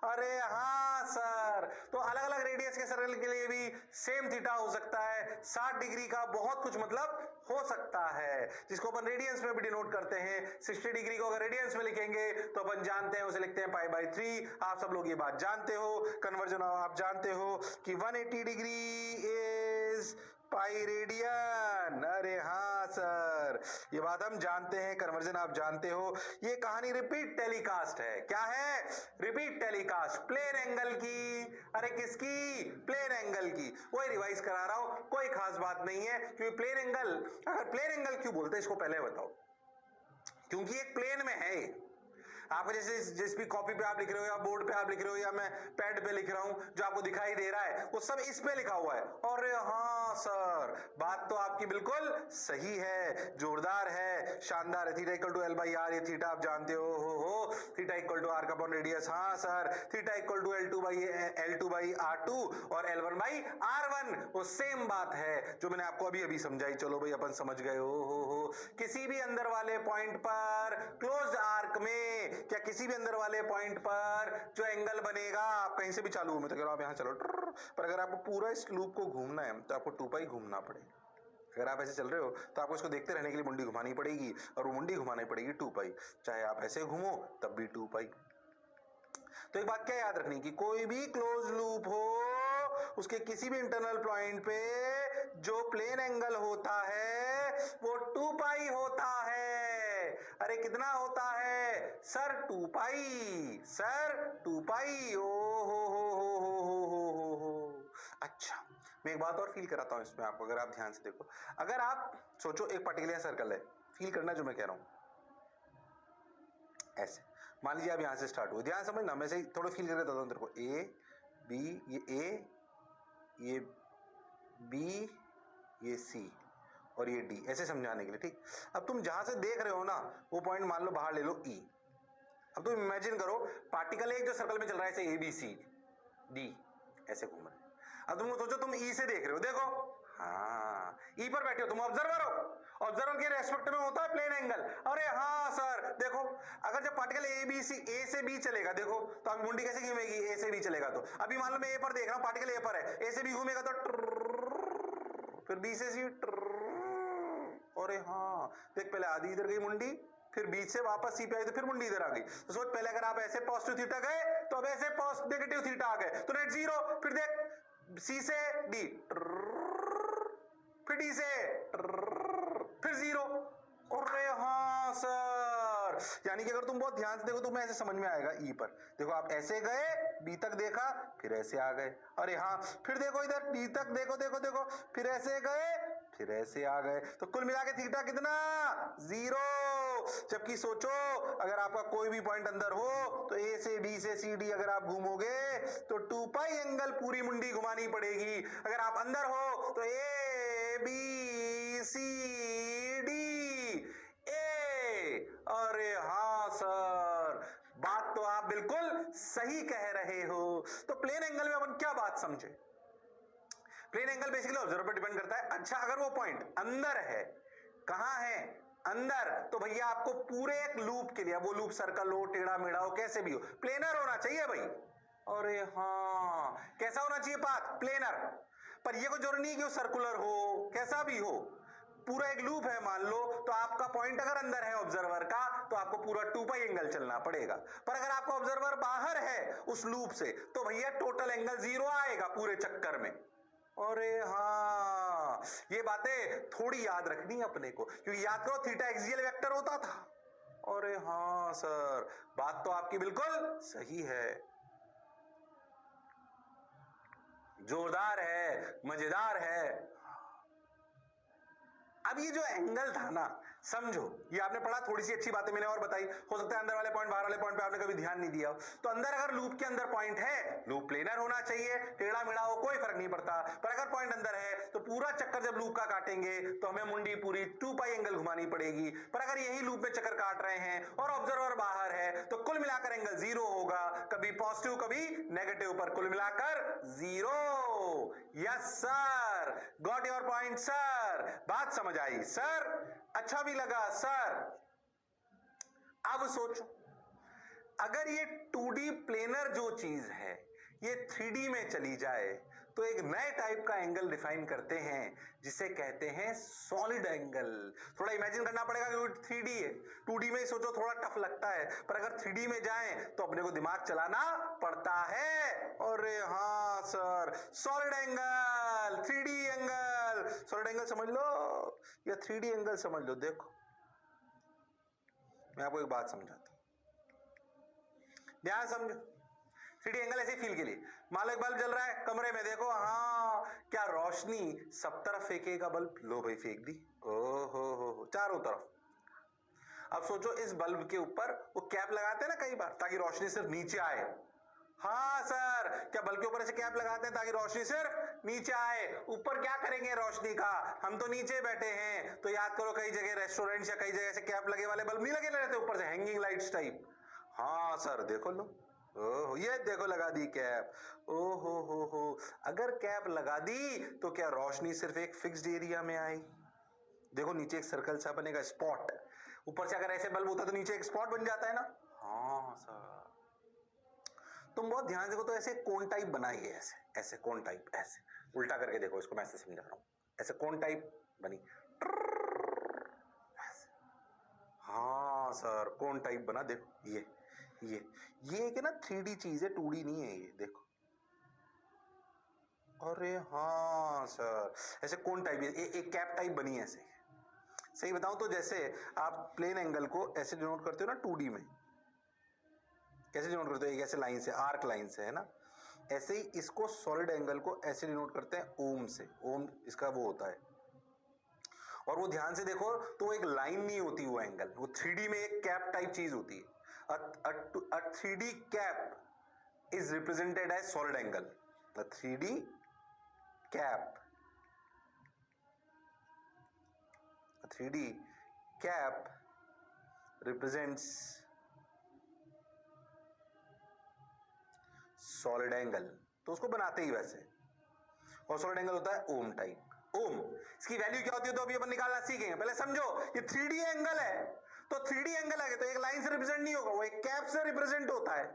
अरे हाँ सर, तो अलग अलग रेडियस के सर्कल के लिए भी सेम थीटा हो सकता है। 60 डिग्री का बहुत कुछ मतलब हो सकता है, जिसको अपन रेडियंस में भी डिनोट करते हैं। 60 डिग्री को अगर रेडियंस में लिखेंगे तो अपन जानते हैं, उसे लिखते हैं पाई बाई 3। आप सब लोग ये बात जानते हो। कन्वर्जन आप जानते हो कि 180 डिग्री इज पाई रेडियन। अरे हाँ सर, ये बात हम जानते हैं, कन्वर्जन आप जानते हो। ये कहानी रिपीट टेलीकास्ट है। क्या है? रिपीट टेलीकास्ट, प्लेन एंगल की। अरे किसकी? प्लेन एंगल की। वही रिवाइज करा रहा हूं, कोई खास बात नहीं है। क्योंकि प्लेन एंगल, अगर प्लेन एंगल क्यों बोलते हैं इसको पहले बताओ। क्योंकि एक प्लेन में है। आपको जैसे जिस भी कॉपी पे आप लिख रहे हो या बोर्ड पे आप लिख रहे हो या मैं पैड पे लिख रहा हूं, जो आपको दिखाई दे रहा है वो सब इस पे लिखा हुआ है। और हाँ सर, बात तो आपकी बिल्कुल सही है, जोरदार है, शानदार है। Theta equal to L by R, ये थीटा आप जानते हो। थीटा इक्वल टू आर का अपॉन रेडियस। हाँ sir, theta equal to L two by R two और L one by R one, वो सेम बात है जो मैंने आपको अभी अभी समझाई। चलो भाई अपन समझ गए हो। किसी भी अंदर वाले पॉइंट पर क्लोज्ड आर्क में, क्या किसी भी अंदर वाले पॉइंट पर जो एंगल बनेगा, आप कहीं से भी चालू हो, मैं तो कह रहा हूं आप यहां चलो, पर अगर आपको पूरा इस लूप को घूमना है तो आपको 2 पाई घूमना पड़ेगा। अगर आप ऐसे चल रहे हो तो आपको इसको देखते रहने के लिए मुंडी घुमानी पड़ेगी, और वो मुंडी घुमानी पड़ेगी 2 पाई। चाहे आप ऐसे घूमो तब भी 2 पाई। तो एक बात क्या याद रखनी कि कोई भी क्लोज लूप हो, उसके किसी भी इंटरनल पॉइंट पे जो प्लेन एंगल होता है वो 2 पाई होता है। अरे कितना होता है सर? 2 पाई सर, 2 पाई। ओ हो। अच्छा, मैं एक बात और फील कराता हूं इसमें आपको, अगर आप ध्यान से देखो। अगर आप सोचो एक पर्टिकुलर सर्कल है, फील करना जो मैं कह रहा हूं, ऐसे मान लीजिए आप यहां से स्टार्ट हुए, ध्यान समझना, मैं से थोड़ा फील करके बताता हूं तेरे को। ए बी, ये ए, ये बी, ये सी और ये डी, ऐसे समझाने के लिए। ठीक, अब तुम जहां से देख रहे हो ना वो पॉइंट मान लो बाहर ले लो ई। अब तुम इमेजिन करो पार्टिकल एक जो सर्कल में चल रहा है ऐसे ए बी सी डी ऐसे घूम रहे हैं। अब तुम सोचो तुम ई से देख रहे हो, देखो हाँ ई पर बैठे हो, तुम ऑब्जर्वर हो, ऑब्जर्वर के रेस्पेक्ट में होता है प्लेन एंगल। अरे हाँ सर देखो, अगर जब पार्टिकल ए बी सी ए से बी चलेगा देखो तो अभी मुंडी कैसे घूमेगी, ए से बी चलेगा तो अभी मान लो मैं ए पर देख रहा हूं, पार्टिकल ए पर है, ए से बी घूमेगा तो फिर बी से सी, अरे हाँ देख पहले आधी इधर गई मुंडी, फिर बीच से वापस सी पे आई तो फिर मुंडी इधर आ गई। तो सोच पहले अगर आप ऐसे पॉजिटिव थीटा गए तो अब ऐसे नेगेटिव थीटा आ गए तो नेट जीरो, फिर देख सी से डी, फिर डी से फिर जीरो। अरे हाँ सर, यानी कि अगर तुम बहुत ध्यान से देखो तो मैं ऐसे समझ में आएगा ई पर देखो, आप ऐसे गए बी तक देखा फिर ऐसे आ गए, अरे हाँ फिर देखो इधर डी तक देखो देखो देखो फिर ऐसे गए फिर ऐसे आ गए, तो कुल मिला के थीटा कितना, जीरो। जबकि सोचो अगर आपका कोई भी पॉइंट अंदर हो तो ए से बी से सी डी अगर आप घूमोगे तो 2 पाई एंगल पूरी मुंडी घुमानी पड़ेगी। अगर आप अंदर हो तो A B C D A. अरे हाँ सर, बात तो आप बिल्कुल सही कह रहे हो। तो प्लेन एंगल में अपन क्या बात समझे, प्लेन एंगल बेसिकली ऑब्जर्वर पर डिपेंड करता है। अच्छा अगर वो पॉइंट अंदर है, कहां है, अंदर, तो भैया आपको पूरे एक लूप के लिए, वो लूप सर्कल हो टेढ़ा मेढ़ा हो कैसे भी हो प्लेनर होना चाहिए भाई। अरे हाँ कैसा होना चाहिए पाथ, प्लेनर। पर ये कोई जरूरी नहीं कि वो सर्कुलर हो, कैसा भी हो, पूरा एक लूप है मान लो, तो आपका पॉइंट अगर अंदर है ऑब्जर्वर का तो आपको पूरा 2 पाई एंगल चलना पड़ेगा। पर अगर आपका ऑब्जर्वर बाहर है उस लूप से तो भैया टोटल एंगल जीरो आएगा पूरे चक्कर में। अरे हाँ ये बातें थोड़ी याद रखनी है अपने को, क्योंकि याद करो थीटा एक्सियल वेक्टर होता था। अरे हाँ सर, बात तो आपकी बिल्कुल सही है, जोरदार है, मजेदार है। अब ये जो एंगल था ना, समझो ये आपने पढ़ा, थोड़ी सी अच्छी बातें मैंने और बताई, हो सकता है अंदर वाले पॉइंट बाहर वाले पॉइंट पे आपने कभी ध्यान नहीं दिया हो। तो अंदर अगर लूप के अंदर पॉइंट है, लूप प्लेनर होना चाहिए, टेढ़ा मेढ़ा हो कोई फर्क नहीं पड़ता। पर अगर पॉइंट अंदर है तो पूरा चक्कर जब लूप का काटेंगे तो हमें मुंडी पूरी 2 पाई एंगल घुमानी पड़ेगी। पर अगर यही लूप में चक्कर काट रहे हैं और ऑब्जर्वर बाहर है तो कुल मिलाकर एंगल जीरो होगा, कभी पॉजिटिव कभी नेगेटिव, पर कुल मिलाकर zero. Yes sir, got your point sir, बात समझ आई सर, अच्छा भी लगा सर। अब सोचो अगर ये 2D प्लेनर जो चीज है ये 3D में चली जाए तो एक नए टाइप का एंगल डिफाइन करते हैं जिसे कहते हैं सॉलिड एंगल। थोड़ा इमेजिन करना पड़ेगा क्योंकि 3D है, 2D में ही सोचो थोड़ा टफ लगता है, पर अगर 3D में जाएं तो अपने को दिमाग चलाना पड़ता है। अरे हाँ sir, solid angle, 3D angle, solid angle समझ लो या 3D एंगल समझ लो। देखो मैं आपको एक बात समझाता हूं, ध्यान समझो। 3D एंगल ऐसे फील के लिए, मान लो एक बल्ब जल रहा है कमरे में, देखो हाँ क्या रोशनी, सब तरफ फेंकेगा बल्ब, लो भाई फेंक दी, हो चारों तरफ। अब सोचो इस बल्ब के ऊपर वो कैप लगाते हैं ना कई बार ताकि रोशनी सिर्फ नीचे आए। हाँ सर, क्या बल्ब के ऊपर ऐसे कैप लगाते हैं ताकि रोशनी सिर्फ नीचे आए, ऊपर क्या करेंगे रोशनी का, हम तो नीचे बैठे हैं। तो याद करो कई जगह रेस्टोरेंट्स या कई जगह ऐसे कैप लगे वाले बल्ब नहीं लगे रहते ऊपर से, हैंगिंग लाइट्स टाइप। हाँ सर देखो लो, ओह ये देखो लगा दी कैप, ओहो हो, अगर कैप लगा दी तो क्या रोशनी सिर्फ एक फिक्स्ड एरिया में आई, देखो नीचे एक सर्कल सा बनेगा, स्पॉट, ऊपर से अगर ऐसे बल्ब होता तो नीचे एक स्पॉट बन जाता है ना। हाँ सर, तुम बहुत ध्यान से देखो तो ऐसे कोन टाइप बनाई है, ऐसे ऐसे कोन टाइप, ऐसे उल्टा करके देखो इसको, मैं ऐसे समझा रहा हूं, ऐसे कोन टाइप बनी। हाँ सर कोन टाइप बना, देखो ये एक है ना 3D चीज है, 2D नहीं है ये, देखो। अरे हाँ सर, ऐसे कोन टाइप है, एक कैप टाइप बनी है ऐसे। सही बताऊं तो जैसे आप प्लेन एंगल को ऐसे डिनोट करते हो ना 2D में, कैसे डिनोट करते हो, एक ऐसे लाइन से, आर्क लाइन से, है ना, ऐसे ही इसको सॉलिड एंगल को ऐसे डिनोट करते हैं ओम से, ओम इसका वो होता है। और वो ध्यान से देखो तो वो एक लाइन नहीं होती, वो एंगल, वो 3D में एक कैप टाइप चीज होती है। A 3D cap is represented as solid angle. The 3D cap 3D cap represents solid angle, तो उसको बनाते ही वैसे, और सॉलिड एंगल होता है ओम टाइप। ओम इसकी वैल्यू क्या होती है तो अभी अपन निकालना सीखेंगे। पहले समझो ये 3D एंगल है, तो 3D एंगल है तो एक लाइन से रिप्रेजेंट नहीं होगा, वो एक कैप से रिप्रेजेंट होता है।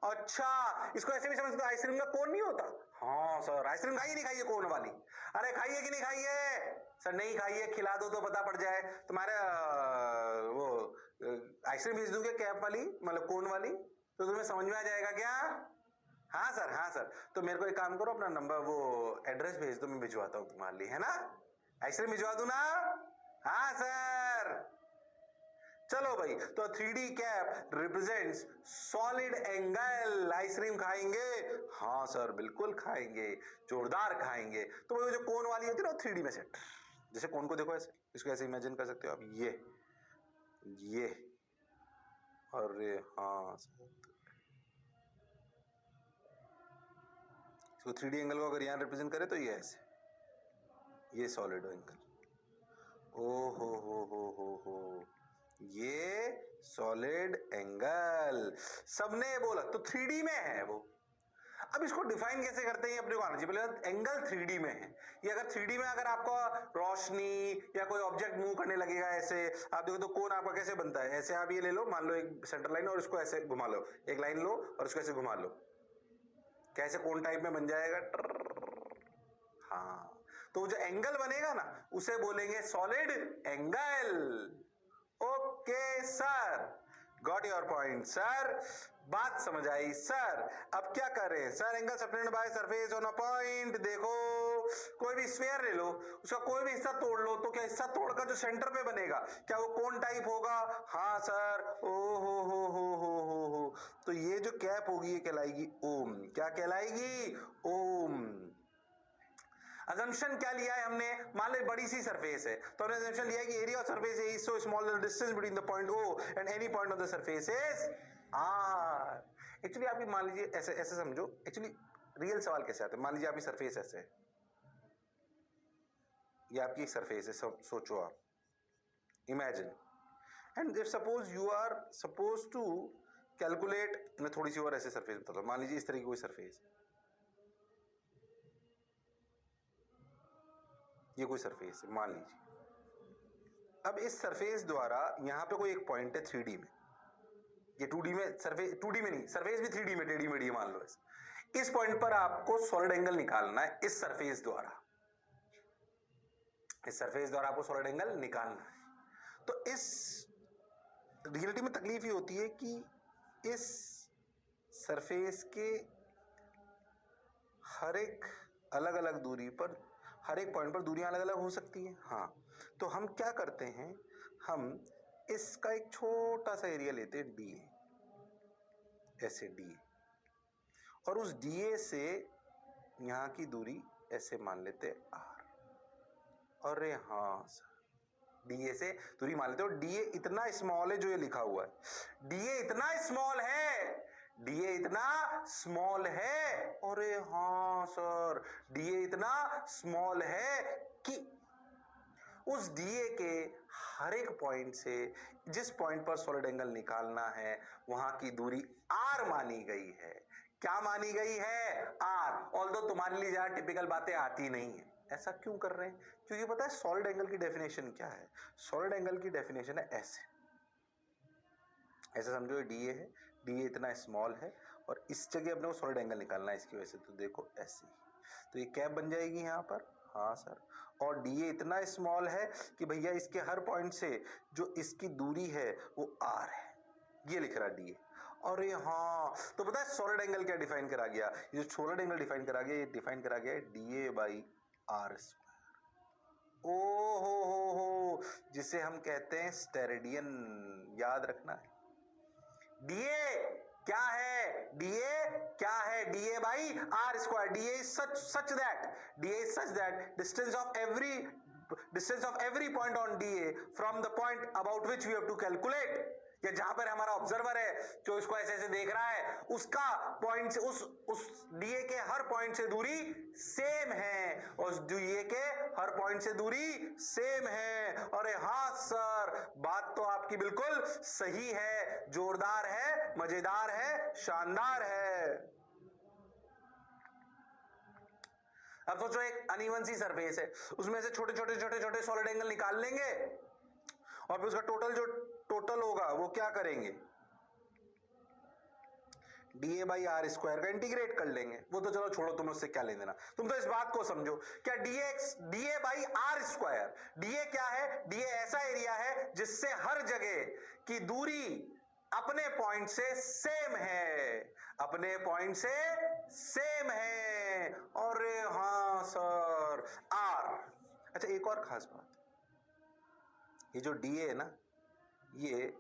अच्छा, इसको ऐसे भी समझ लो आइसक्रीम का कोन नहीं होता। हाँ सर, आइसक्रीम खाइए नहीं खाइए कोन वाली? अरे खाइए कि नहीं खाइए? सर नहीं खाइए, खिला दो तो पता पड़ जाए तुम्हारे वो आइसक्रीम भेज दूंगे कैप वाली, मतलब कोन वाली, तो तुम्हें समझ में आ जाएगा क्या? हाँ सर, हाँ सर। तो मेरे को एक काम करो, अपना नंबर वो एड्रेस भेज दो, मैं भिजवाता हूँ तुम्हारे लिए, है ना? आइसक्रीम भिजवा दूं ना? हाँ सर। चलो भाई, तो 3D cap represents solid angle. Ice cream खाएंगे? हाँ सर बिल्कुल खाएंगे, जोरदार खाएंगे। तो वो जो कोन वाली होती है ना 3D में सेट, जैसे कोन को देखो ऐसे, इसको ऐसे इमेजिन कर सकते हो आप, ये अरे हाँ सर, इसको 3D एंगल को अगर यहाँ रिप्रेजेंट करे तो ये ऐसे, ये सॉलिड एंगल। ओ हो, ये सॉलिड एंगल सबने बोला, तो 3D में है वो। अब इसको डिफाइन कैसे करते हैं अपने को आना चाहिए। पहले एंगल 3D में है, ये अगर 3D में अगर आपका रोशनी या कोई ऑब्जेक्ट मूव करने लगेगा ऐसे, आप देखो तो कोन आपका कैसे बनता है, ऐसे आप ये ले लो, मान लो एक सेंटर लाइन और इसको ऐसे घुमा लो, एक लाइन लो और इसको ऐसे घुमा लो, कैसे कोन टाइप में बन जाएगा। हाँ, तो जो एंगल बनेगा ना उसे बोलेंगे solid angle. Okay sir, got your point sir, बात समझ आई सर। अब क्या करें sir? Angle separated by surface on a point. देखो कोई भी स्फीयर ले लो, उसका कोई भी हिस्सा तोड़ लो, तो क्या हिस्सा तोड़कर जो सेंटर पे बनेगा क्या वो कोन टाइप होगा? हाँ सर। ओ हो, तो ये जो कैप होगी ये कहलाएगी ओम। क्या कहलाएगी? ओम। अजम्पशन क्या लिया है हमने? मान लो बड़ी सी सरफेस है, तो हमने अजम्पशन लिया है कि area of surface is so small the distance between the point O and any point of the surface is R. Actually आप मान लीजिए ऐसे ऐसे समझो, एक्चुअली रियल सवाल कैसे आता है। मान लीजिए आपकी सरफेस ऐसे है, ये आपकी एक सरफेस है, सोचो आप, imagine, and if suppose you are suppose to calculate, मैं थोड़ी सी और ऐसे सरफेस बताता हूँ। मान लीजिए इस तरह की कोई सरफेस है, ये कोई सरफेस है मान लीजिए। अब इस सरफेस द्वारा यहां पे कोई एक पॉइंट है 3D में, ये 2D में सरफेस, 2D में नहीं, सरफेस भी 3D में टेढ़ी मेढ़ी मान लो ऐसे। इस पॉइंट पर आपको सॉलिड एंगल निकालना है इस सरफेस द्वारा, इस सरफेस द्वारा आपको सॉलिड एंगल निकालना है। तो इस रियलिटी में तकलीफ ये होती है कि इस सरफेस के हर एक अलग अलग दूरी पर, हर एक पॉइंट पर दूरियां अलग अलग हो सकती है। हाँ, तो हम क्या करते हैं, हम इसका एक छोटा सा एरिया लेते हैं DA, ऐसे DA, और उस DA से यहाँ की दूरी ऐसे मान लेते हैं R। अरे हाँ सर, DA से दूरी मान लेते हो, DA इतना स्मॉल है जो ये लिखा हुआ है, DA इतना स्मॉल है, DA इतना स्मॉल है। अरे हाँ सर, DA इतना स्मॉल है कि उस DA के हर एक पॉइंट से जिस पॉइंट पर सॉलिड एंगल निकालना है वहां की दूरी R मानी गई है। क्या मानी गई है? R। ऑल्दो तुम्हारे लिए ज्यादा टिपिकल बातें आती नहीं है। ऐसा क्यों कर रहे हैं? क्योंकि पता है सॉलिड एंगल की डेफिनेशन क्या है? सॉलिड एंगल की डेफिनेशन है ऐसे, ऐसे समझो DA है, DA इतना स्मॉल है और इस जगह अपने को सॉलिड एंगल निकालना है इसकी वजह से, तो देखो ऐसे, तो ये कैप बन जाएगी यहाँ पर। हाँ सर, और DA इतना स्मॉल है कि भैया इसके हर पॉइंट से जो इसकी दूरी है वो R है, ये लिख रहा DA। और ये हाँ, तो पता है सॉलिड एंगल क्या डिफाइन करा गया? ये जो सॉलिड एंगल डिफाइन करा गया, ये डिफाइन करा गया है DA बाई R स्क्वायर। ओ हो, जिसे हम कहते हैं स्टेरेडियन, याद रखना है। DA क्या है? DA क्या है? DA by R square. DA is such that distance of every point on DA from the point about which we have to calculate या जहां पर हमारा ऑब्जर्वर है जो इसको ऐसे ऐसे देख रहा है, उसका पॉइंट से उस डीए के हर पॉइंट से दूरी सेम है, और उस डीए के हर पॉइंट से दूरी सेम है। अरे हाँ सर, बात तो आपकी बिल्कुल सही है, जोरदार है, मजेदार है, शानदार है। अब सोचो एक अनइवन सी सरफेस है, उसमें से छोटे छोटे छोटे छोटे सॉलिड एंगल निकाल लेंगे और फिर उसका टोटल होगा वो क्या करेंगे, डीए बाई आर स्क्वायर का इंटीग्रेट कर लेंगे। वो तो चलो छोड़ो, तुम्हें उससे क्या लेना देना, तुम तो इस बात को समझो, क्या D A by R square, D A क्या है, डीए ऐसा एरिया है जिससे हर जगह की दूरी अपने पॉइंट से सेम है, अपने पॉइंट से सेम है। और हाँ सर, आर। अच्छा एक और खास बात, ये जो डीए है ना, ये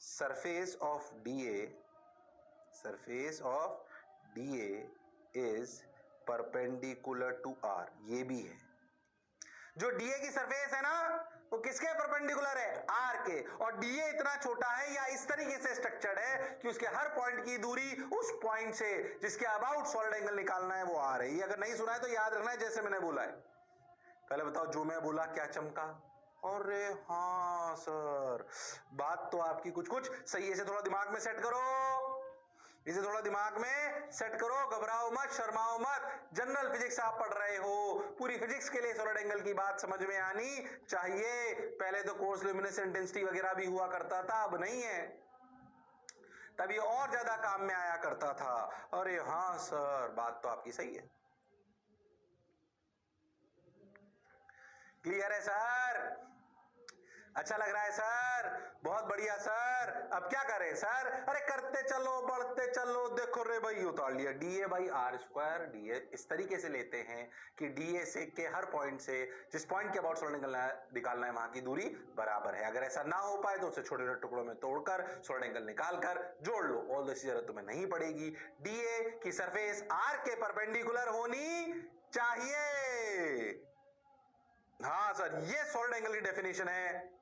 surface of D A is perpendicular to R, ये भी है। जो डीए की सरफेस है ना, वो किसके परपेंडिकुलर है, आर के। और डीए इतना छोटा है या इस तरीके से स्ट्रक्चर्ड है कि उसके हर पॉइंट की दूरी उस पॉइंट से जिसके अबाउट सॉलिड एंगल निकालना है वो आर है। ये अगर नहीं सुना है तो याद रखना है जैसे मैंने बोला है। पहले बताओ जो मैं बोला क्या चमका। अरे हाँ सर, बात तो आपकी कुछ कुछ सही है। इसे थोड़ा दिमाग में सेट करो, इसे थोड़ा दिमाग में सेट करो, घबराओ मत, शर्माओ मत। जनरल फिजिक्स आप पढ़ रहे हो, पूरी फिजिक्स के लिए सॉलिड एंगल की बात समझ में आनी चाहिए। पहले तो कोर्स ल्यूमिनेसेंट इंटेंसिटी वगैरह भी हुआ करता था, अब नहीं है, तब ये और ज्यादा काम में आया करता था। अरे हाँ सर, बात तो आपकी सही है। क्लियर है सर? अच्छा लग रहा है सर? बहुत बढ़िया सर। अब क्या करें सर? अरे करते चलो, बढ़ते चलो। देखो रे भाई, उतार लिया D A by R square. D A इस तरीके से लेते हैं कि डीए से के हर पॉइंट से जिस पॉइंट के अबाउट सॉलिड निकालना है वहां की दूरी बराबर है। अगर ऐसा ना हो पाए तो उसे छोटे छोटे टुकड़ों में तोड़कर सॉलिड एंगल निकालकर जोड़ लो। ऑल दिस जरूरत तुम्हें नहीं पड़ेगी। डीए की सरफेस आर के परपेंडिकुलर होनी चाहिए। हाँ सर, ये सॉलिड एंगल की डेफिनेशन है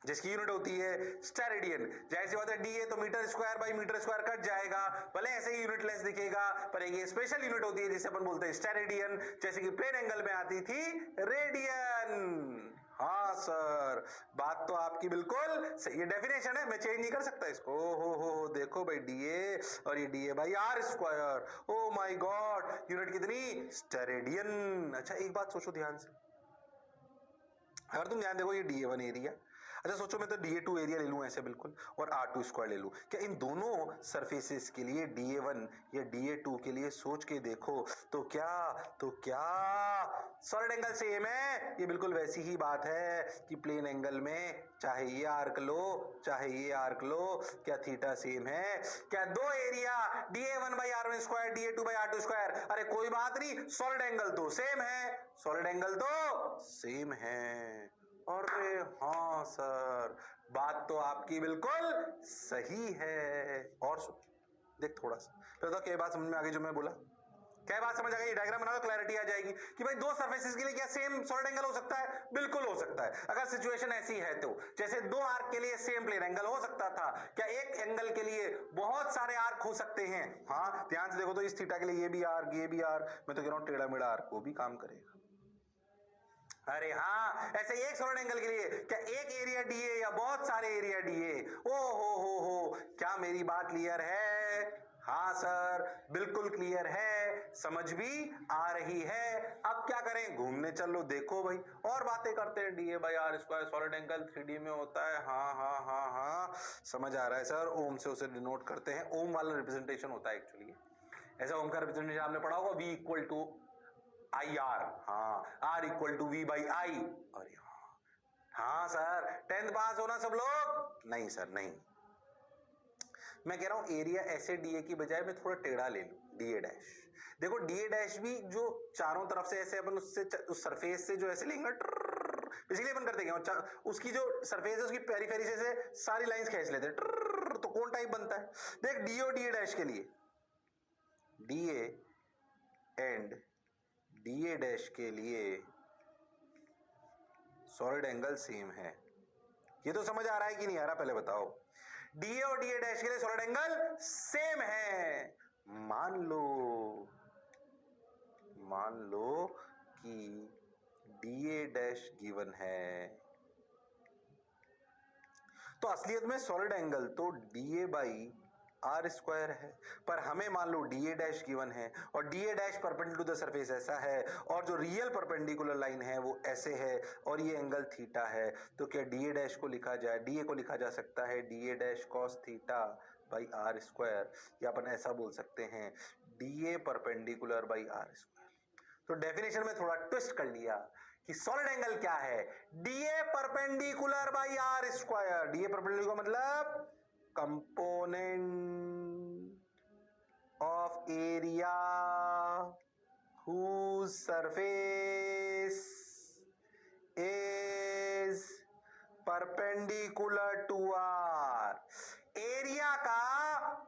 जिसकी यूनिट होती है स्टेरेडियन। जाहिर सी बात है, डीए तो metre square by metre square cut जाएगा, भले ऐसे ही यूनिट लेस दिखेगा, पर एक स्पेशल यूनिट होती है जिसे अपन बोलते हैं स्टेरेडियन, जैसे कि प्लेन एंगल में आती थी रेडियन। हाँ सर, बात तो आपकी बिल्कुल सही। ये डेफिनेशन है, मैं चेंज नहीं कर सकता इसको। हो देखो भाई, डीए और ये D A by R square. Oh my god, unit कितनी, स्टेरेडियन। अच्छा एक बात सोचो ध्यान से, अगर तुम ध्यान देखो, ये डीए1 एरिया, अच्छा सोचो मैं तो डीए2 एरिया ले लूं ऐसे बिल्कुल, और R2 स्क्वायर ले लूं, क्या इन दोनों सरफेसेस के लिए डीए1 या डीए2 के लिए सोच के देखो तो क्या सॉलिड एंगल सेम है? ये बिल्कुल वैसी ही बात है कि प्लेन एंगल में चाहे ये आर्क लो चाहे ये आर्क लो, क्या थीटा सेम है? क्या दो area D A one by R1 square D A two by R2 square, अरे कोई बात नहीं, सॉलिड एंगल तो सेम है, सॉलिड एंगल तो सेम है। अरे हाँ सर, बात तो आपकी बिल्कुल सही है। और देख थोड़ा सा तो क्या बात समझ में आ गई जो मैं बोला? क्या बात समझ आ गई? डायग्राम बना लो, क्लैरिटी आ जाएगी कि भाई दो सरफेसेस के लिए क्या सेम सॉलिड एंगल हो सकता है? बिल्कुल हो सकता है। अगर सिचुएशन ऐसी है तो जैसे दो आर्क के लिए सेम प्लेन एंगल हो सकता था, क्या एक एंगल के लिए बहुत सारे आर्क हो सकते हैं? हाँ ध्यान से देखो तो इस थीटा के लिए ये भी आर्क, ये भी आर्क, मैं तो कह रहा हूं टेढ़ा मेढ़ा आर्क वो भी काम करेगा। अरे हाँ, ऐसे एक सॉलिड एंगल के लिए क्या एक एरिया डीए या बहुत सारे एरिया डीए? ओ हो, क्या मेरी बात क्लियर है? हाँ सर, बिल्कुल क्लियर है, समझ भी आ रही है। अब क्या करें, घूमने चलो, देखो भाई और बातें करते हैं। D A by R square solid angle 3D में होता है। हाँ, समझ आ रहा है सर। ओम से उसे डिनोट करते हैं, ओम वाला रिप्रेजेंटेशन होता है एक्चुअली। ऐसा ओम का रिप्रेजेंटेशन आपने पढ़ा होगा, V equal to I R. हाँ, R equal to V by I. अरे हाँ सर, 10th पास होना सब लोग? नहीं सर नहीं, मैं कह रहा हूं एरिया ऐसे डीए की बजाय मैं थोड़ा टेढ़ा ले लूं, डीए डैश। देखो डीए डैश भी जो चारों तरफ से ऐसे अपन उससे उस सरफेस से जो ऐसे लेंगे, बेसिकली अपन कर देंगे उसकी जो सरफेस है उसकी पेरिफेरी से सारी लाइंस खींच लेते हैं, तो कौन टाइप बनता है? देख डीए और डीए डैश के लिए, डीए एंड डीए डैश के लिए सॉलिड एंगल सेम है। ये तो समझ आ रहा है कि नहीं आ रहा, पहले बताओ। डीए और डीए डैश के लिए सॉलिड एंगल सेम है। मान लो कि डीए डैश गिवन है, तो असलियत में सॉलिड एंगल तो डीए बाई आर स्क्वायर है, पर हमें मान लो डीए डैश गिवन है और D A dash perpendicular to the surface ऐसा है और जो रियल परपेंडिकुलर लाइन है वो ऐसे है और ये एंगल थीटा है, तो क्या डीए डैश को लिखा जाए, डीए को लिखा जा सकता है D A dash cos theta by R square, या अपन ऐसा बोल सकते हैं D A perpendicular by R square. तो डेफिनेशन में थोड़ा ट्विस्ट कर लिया कि सॉलिड एंगल क्या है, D A perpendicular by R square. D A perpendicular मतलब component of area whose surface is perpendicular to R। Area का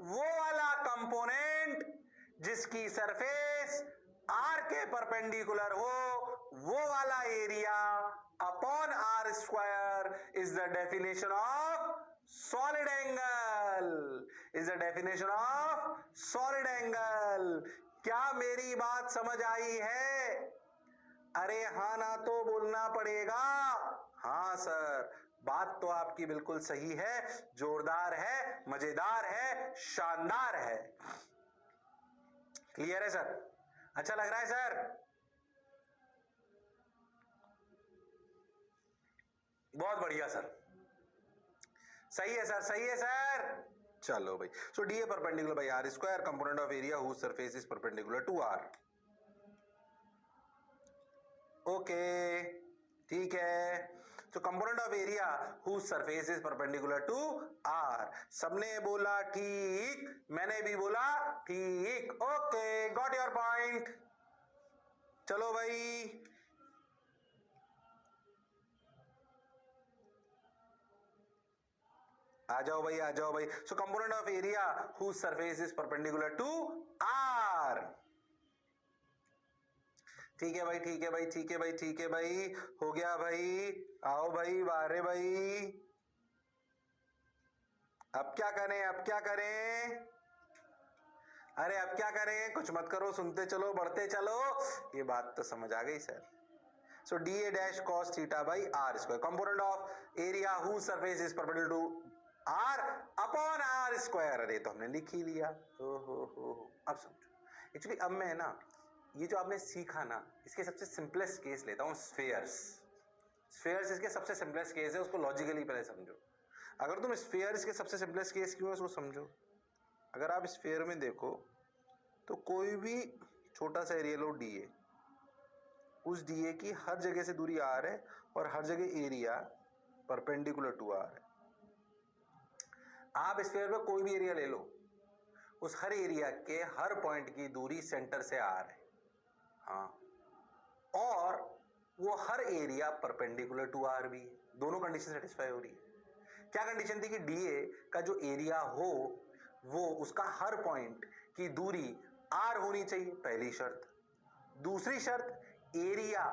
वो वाला कंपोनेंट जिसकी सरफेस R के परपेंडिकुलर हो, वो वाला area upon R square is the definition of solid angle, is the definition of solid angle। क्या मेरी बात समझ आई है? अरे हाँ ना तो बोलना पड़ेगा। हाँ सर, बात तो आपकी बिल्कुल सही है, जोरदार है, मजेदार है, शानदार है। क्लियर है सर? अच्छा लग रहा है सर? बहुत बढ़िया सर, सही है सर, सही है सर। चलो भाई, so D A perpendicular by R square, component of area whose surface is perpendicular to R. Okay, ठीक है। तो component of area whose surface is perpendicular to R. सबने बोला ठीक, मैंने भी बोला ठीक। Okay, got your point. चलो भाई, आ जाओ भाई, आ जाओ भाई। So component of area whose surface is perpendicular to R. ठीक है भाई, ठीक है भाई, ठीक है भाई, ठीक है भाई, हो गया भाई। आओ भाई, बाहर भाई। अब क्या करें, अब क्या करें? अरे अब क्या करें, कुछ मत करो, सुनते चलो, बढ़ते चलो। ये बात तो समझ आ गई sir. So D A dash cos theta by R square, component of area whose surface is perpendicular to R upon R square. अरे तो हमने लिख ही लिया। हो अब समझो। एक्चुअली अब मैं ना ये जो आपने सीखा ना, इसके सबसे सिंपलेस्ट केस लेता हूँ, स्फेयर्स। स्फेयर्स इसके सबसे सिंपलेस्ट केस है, उसको लॉजिकली पहले समझो। अगर तुम स्फेयर्स के सबसे सिंपलेस्ट केस क्यों है उसको समझो। अगर आप स्फेयर में देखो तो कोई भी छोटा सा एरिया लो डी ए, उस डी ए की हर जगह से दूरी आर है और हर जगह एरिया परपेंडिकुलर टू आर है। आप स्फेयर में कोई भी एरिया ले लो, उस हर एरिया के हर पॉइंट की दूरी सेंटर से आर है। हाँ, और वो हर एरिया परपेंडिकुलर टू आर भी है। दोनों कंडीशन सेटिस्फाई हो रही है। क्या कंडीशन थी कि डीए का जो एरिया हो वो उसका हर पॉइंट की दूरी आर होनी चाहिए, पहली शर्त। दूसरी शर्त, एरिया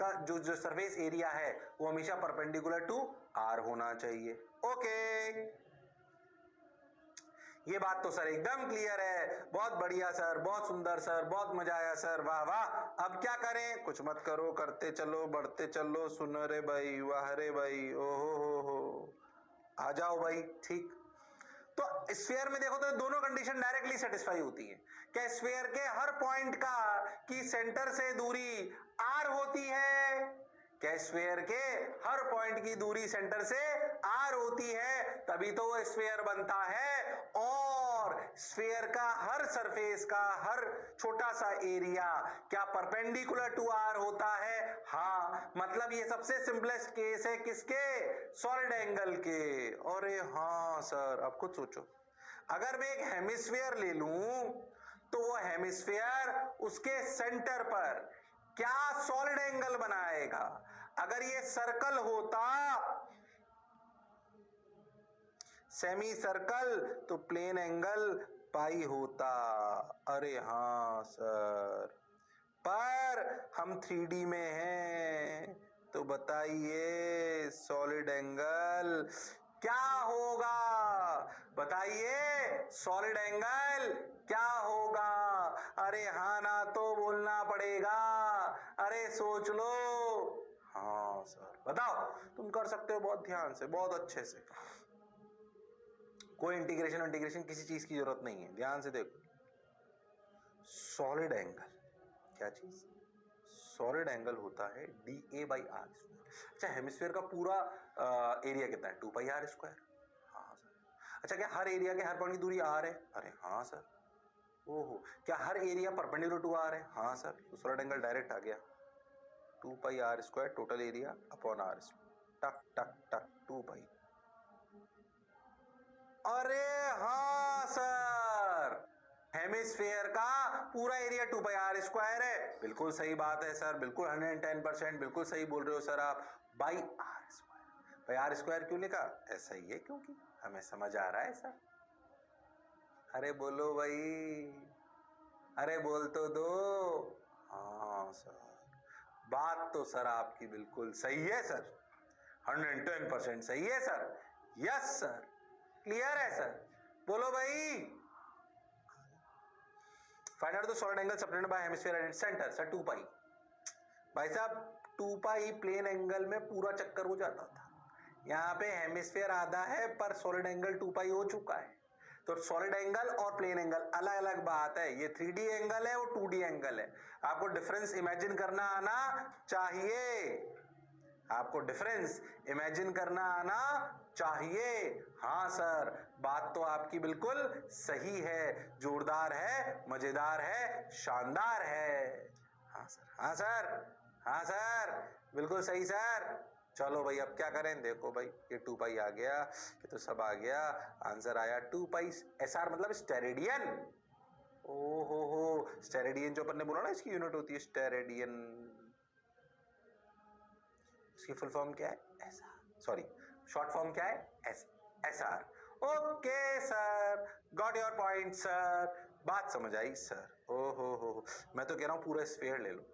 का जो सरफेस एरिया है वो हमेशा परपेंडिकुलर टू आर होना चाहिए। ओके, ये बात तो सर एकदम क्लियर है। बहुत बढ़िया सर, बहुत सुंदर सर, बहुत मजा आया सर, वाह वाह। अब क्या करें, कुछ मत करो, करते चलो, बढ़ते चलो। सुनो रे भाई, वाह रे भाई, ओहो हो, आ जाओ भाई। ठीक, तो स्फीयर में देखो तो दोनों कंडीशन डायरेक्टली सेटिस्फाई होती है। क्या स्फीयर के हर पॉइंट का की सेंटर से दूरी आर होती है? क्या स्फीयर के हर पॉइंट की दूरी सेंटर से आर होती है, तभी तो वो स्फीयर बनता है। और स्फीयर का हर सरफेस का हर छोटा सा एरिया क्या परपेंडिकुलर टू आर होता है? हाँ, मतलब ये सबसे सिंपलेस्ट केस है किसके? सॉलिड एंगल के। अरे हाँ सर, अब खुद सोचो, अगर मैं एक हेमिस्फीयर ले लूं तो वो हेमिस्फीयर उसके सेंटर पर क्या सॉलिड एंगल बनाएगा? अगर ये सर्कल होता, सेमी सर्कल, तो प्लेन एंगल पाई होता। अरे हाँ सर, पर हम 3D में हैं, तो बताइए सॉलिड एंगल क्या होगा? बताइए, सॉलिड एंगल क्या होगा? अरे हाँ ना तो बोलना पड़ेगा। अरे सोच लो। हाँ सर, बताओ। तुम कर सकते हो बहुत ध्यान से, बहुत अच्छे से। कोई इंटीग्रेशन किसी चीज की जरूरत नहीं है, ध्यान से देखो। सॉलिड एंगल क्या चीज? सॉलिड एंगल होता है DA/R। अच्छा, हेमिस्फीयर का पूरा एरिया कितना है? 2πr²। हाँ सर। अच्छा, क्या हर एरिया के हर पॉइंट की दूरी r है? अरे हाँ सर। ओहो, क्या हर एरिया परपेंडिकुलर टू r है? हाँ सर। तो सॉलिड एंगल डायरेक्ट आ गया, 2πr² total area upon r²। टक टक टक 2π। अरे हाँ सर, हेमिस्फेयर का पूरा एरिया 2πr² है। बिल्कुल सही बात है सर, बिल्कुल 110%, बिल्कुल सही बोल रहे हो सर आप। By r²। क्यों लिखा? ऐसा ही है क्योंकि हमें समझ आ रहा है सर। अरे बोलो भाई, अरे बोल तो दो। हाँ सर, बात तो सर आपकी बिल्कुल सही है सर, 110% सही है सर। यस सर, क्लियर है सर। बोलो भाई। Find out the solid angle separated by hemisphere and centre. Sir 2π। भाई साहब 2π प्लेन एंगल में पूरा चक्कर हो जाता था। यहाँ पे हेमिस्फीयर आधा है पर सॉलिड एंगल 2π हो चुका है। तो सॉलिड एंगल और प्लेन एंगल अलग अलग बात है। ये 3D एंगल है, वो 2D एंगल है। आपको डिफरेंस इमेजिन करना आना चाहिए। आपको डिफरेंस इमेजिन करना आना चाहिए। हाँ सर, बात तो आपकी बिल्कुल सही है, जोरदार है, मजेदार है, शानदार है। हाँ सर, हाँ सर, हाँ सर, बिल्कुल सही सर। चलो भाई, अब क्या करें? देखो भाई, ये 2π आ गया, ये तो सब आ गया। आंसर आया 2π। SR मतलब स्टेरेडियन। ओ हो, स्टेरेडियन जो अपन ने बोला ना, इसकी यूनिट होती है स्टेरेडियन। इसकी फुल फॉर्म क्या है? SR। सॉरी, शॉर्ट फॉर्म क्या है? SR। Okay sir, got your point sir, बात समझ आई सर। ओ हो, मैं तो कह रहा हूं पूरा स्फीयर ले लो।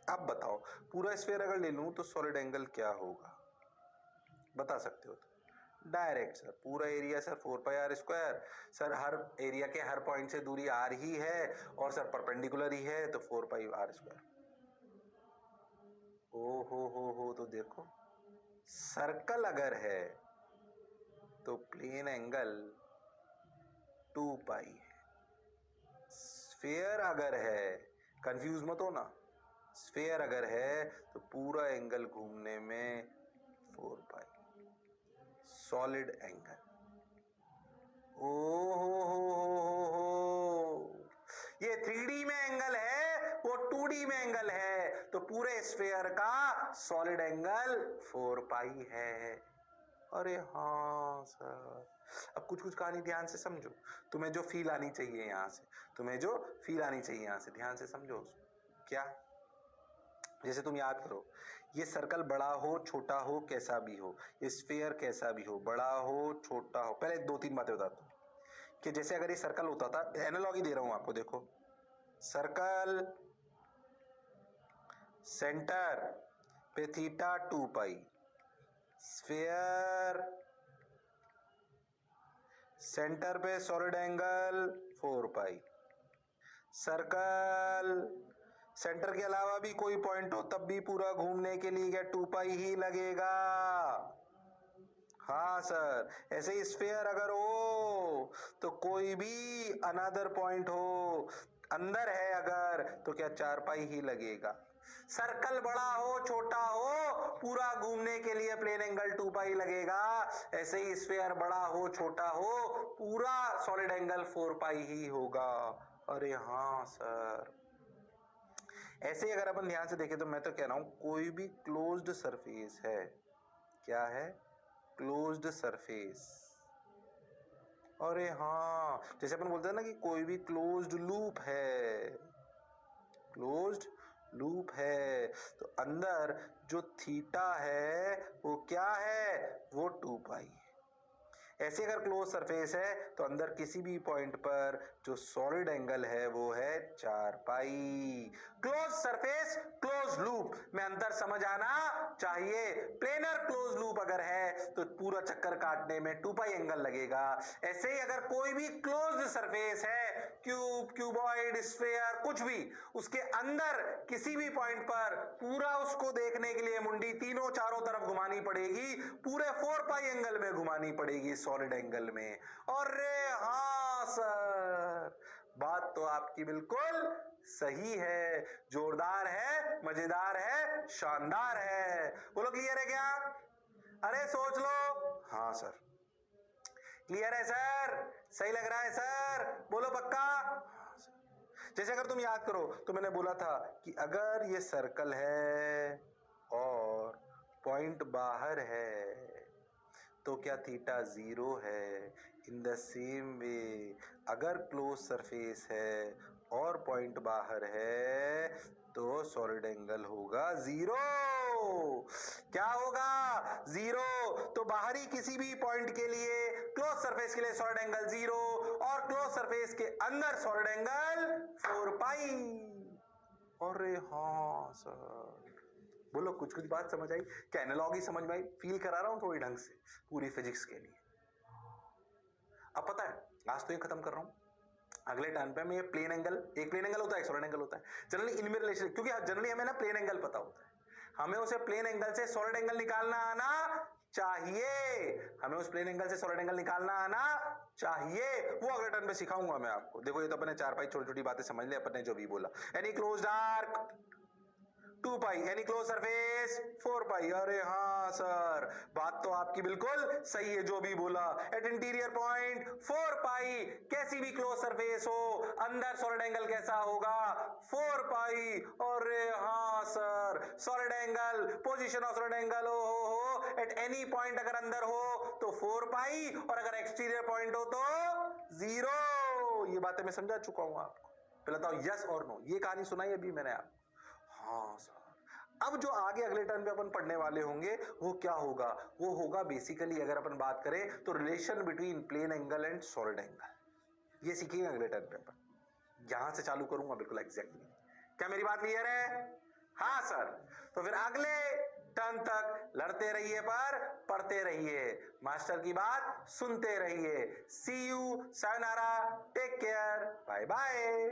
अब बताओ, पूरा स्फीयर अगर ले लूं तो सॉलिड एंगल क्या होगा? बता सकते हो तो? डायरेक्ट सर, पूरा एरिया सर 4πr²। सर हर एरिया के हर पॉइंट से दूरी r ही है और सर परपेंडिकुलर ही है, तो 4πr²। ओ हो, तो देखो, सर्कल अगर है तो प्लेन एंगल 2π है। स्फीयर अगर है, कंफ्यूज मत होना, स्फीयर अगर है तो पूरा एंगल घूमने में 4π। Solid angle. ओ हो, ये 3D में एंगल है, वो 2D में एंगल है, तो पूरे स्फीयर का सॉलिड एंगल 4π है। अरे हाँ सर, अब कुछ कुछ कहानी ध्यान से समझो। तुम्हें जो फील आनी चाहिए यहाँ से, तुम्हें जो फील आनी चाहिए यहाँ से, ध्यान से समझो। क्या? जैसे तुम याद करो, ये सर्कल बड़ा हो छोटा हो कैसा भी हो, ये स्फीयर कैसा भी हो, बड़ा हो छोटा हो, पहले 2-3 बातें बताता हूँ कि जैसे अगर ये सर्कल होता था, एनालॉजी दे रहा हूं आपको, देखो सर्कल सेंटर पे थीटा 2π, स्फीयर सेंटर पे सॉलिड एंगल 4π, सर्कल सेंटर के अलावा भी कोई पॉइंट हो तब भी पूरा घूमने के लिए क्या 2π ही लगेगा? हाँ सर, ऐसे ही स्फीयर अगर हो तो कोई भी अनदर पॉइंट हो, अंदर है अगर, तो क्या 4π ही लगेगा। सर्कल बड़ा हो छोटा हो, पूरा घूमने के लिए प्लेन एंगल 2π लगेगा। ऐसे ही स्फीयर बड़ा हो छोटा हो, पूरा सॉलिड एंगल 4π ही होगा। अरे हाँ सर, ऐसे ही अगर अपन ध्यान से देखें तो मैं तो कह रहा हूं, कोई भी क्लोज्ड सरफेस है, क्या है? Closed surface. अरे हाँ, जैसे अपन बोलते हैं ना कि कोई भी क्लोज्ड लूप है, क्लोज्ड लूप है, तो अंदर जो थीटा है वो क्या है? वो 2π है। ऐसे अगर क्लोज सरफेस है तो अंदर किसी भी पॉइंट पर जो सॉलिड एंगल है वो है 4 पाई। क्लोज सरफेस क्लोज लूप में अंतर समझ आना चाहिए। प्लेनर क्लोज लूप अगर है तो पूरा चक्कर काटने में 2 पाई एंगल लगेगा। ऐसे ही अगर कोई भी क्लोज्ड सरफेस है, क्यूब, क्यूबॉइड, स्फीयर, कुछ भी, उसके अंदर किसी भी पॉइंट पर पूरा उसको देखने के लिए मुंडी तीनों चारों तरफ घुमानी पड़ेगी, पूरे 4 पाई एंगल में घुमानी पड़ेगी, सॉलिड एंगल में। और हाँ सर, बात तो आपकी बिल्कुल सही है, जोरदार है, मजेदार है, शानदार है। बोलो क्लियर है क्या? अरे सोच लो। हाँ सर। क्लियर है सर? सही लग रहा है सर? बोलो पक्का? जैसे अगर तुम याद करो तो मैंने बोला था कि अगर ये सर्कल है और पॉइंट बाहर है तो क्या थीटा 0 है? इन द सेम वे अगर क्लोज सरफेस है और पॉइंट बाहर है तो सॉलिड एंगल होगा 0। क्या होगा? 0। तो बाहरी किसी भी पॉइंट के लिए क्लोज सरफेस के लिए सॉलिड एंगल 0 और क्लोज सरफेस के अंदर सॉलिड एंगल 4 पाई। अरे हाँ सर, बोलो कुछ कुछ बात समझ आई क्या? एनालॉजी समझ में आई? फील करा रहा हूं थोड़ी ढंग से पूरी फिजिक्स के लिए। अब पता है, आज तो ये खत्म कर रहा हूं, अगले टाइम पे मैं ये प्लेन एंगल, एक प्लेन एंगल होता है, एक सॉलिड एंगल होता है, जनरली इनमें रिलेशन, क्योंकि जनरली हमें ना प्लेन एंगल पता होता है, हमें उसे प्लेन एंगल से सॉलिड एंगल निकालना आना चाहिए। हमें उस प्लेन एंगल से सॉलिड एंगल निकालना आना चाहिए। वो अगले टर्न पे सिखाऊंगा मैं आपको। देखो ये तो अपने 4 पाई छोटी छोटी बातें समझ ले, अपने जो भी बोला। एनी क्लोज्ड आर्क 2 पाई, एनी क्लोज सरफेस 4 पाई। अरे हाँ सर, बात तो आपकी बिल्कुल सही है, जो भी बोला। एट इंटीरियर पॉइंट 4 पाई, कैसी भी क्लोज सरफेस हो, अंदर सॉलिड एंगल कैसा होगा? 4 पाई। अरे हाँ sir, solid angle, position of solid angle हो एट एनी पॉइंट अगर अंदर हो तो 4 पाई, और अगर एक्सटीरियर पॉइंट हो तो 0। ये बातें मैं समझा चुका हूं आपको। पहले बताओ यस और नो, ये कहानी सुनाई अभी मैंने आपको। हाँ सर, अब जो आगे अगले टर्न पे अपन पढ़ने वाले होंगे वो क्या होगा? वो होगा बेसिकली, अगर अपन बात करें तो relation between plane angle and solid angle. ये सीखेंगे अगले टर्न पे अपन। यहां से चालू करूंगा बिल्कुल एग्जैक्टली। क्या मेरी बात क्लियर है? हाँ सर। तो फिर अगले टर्न तक लड़ते रहिए पर पढ़ते रहिए, मास्टर की बात सुनते रहिए। See you, sayonara, take care, bye bye.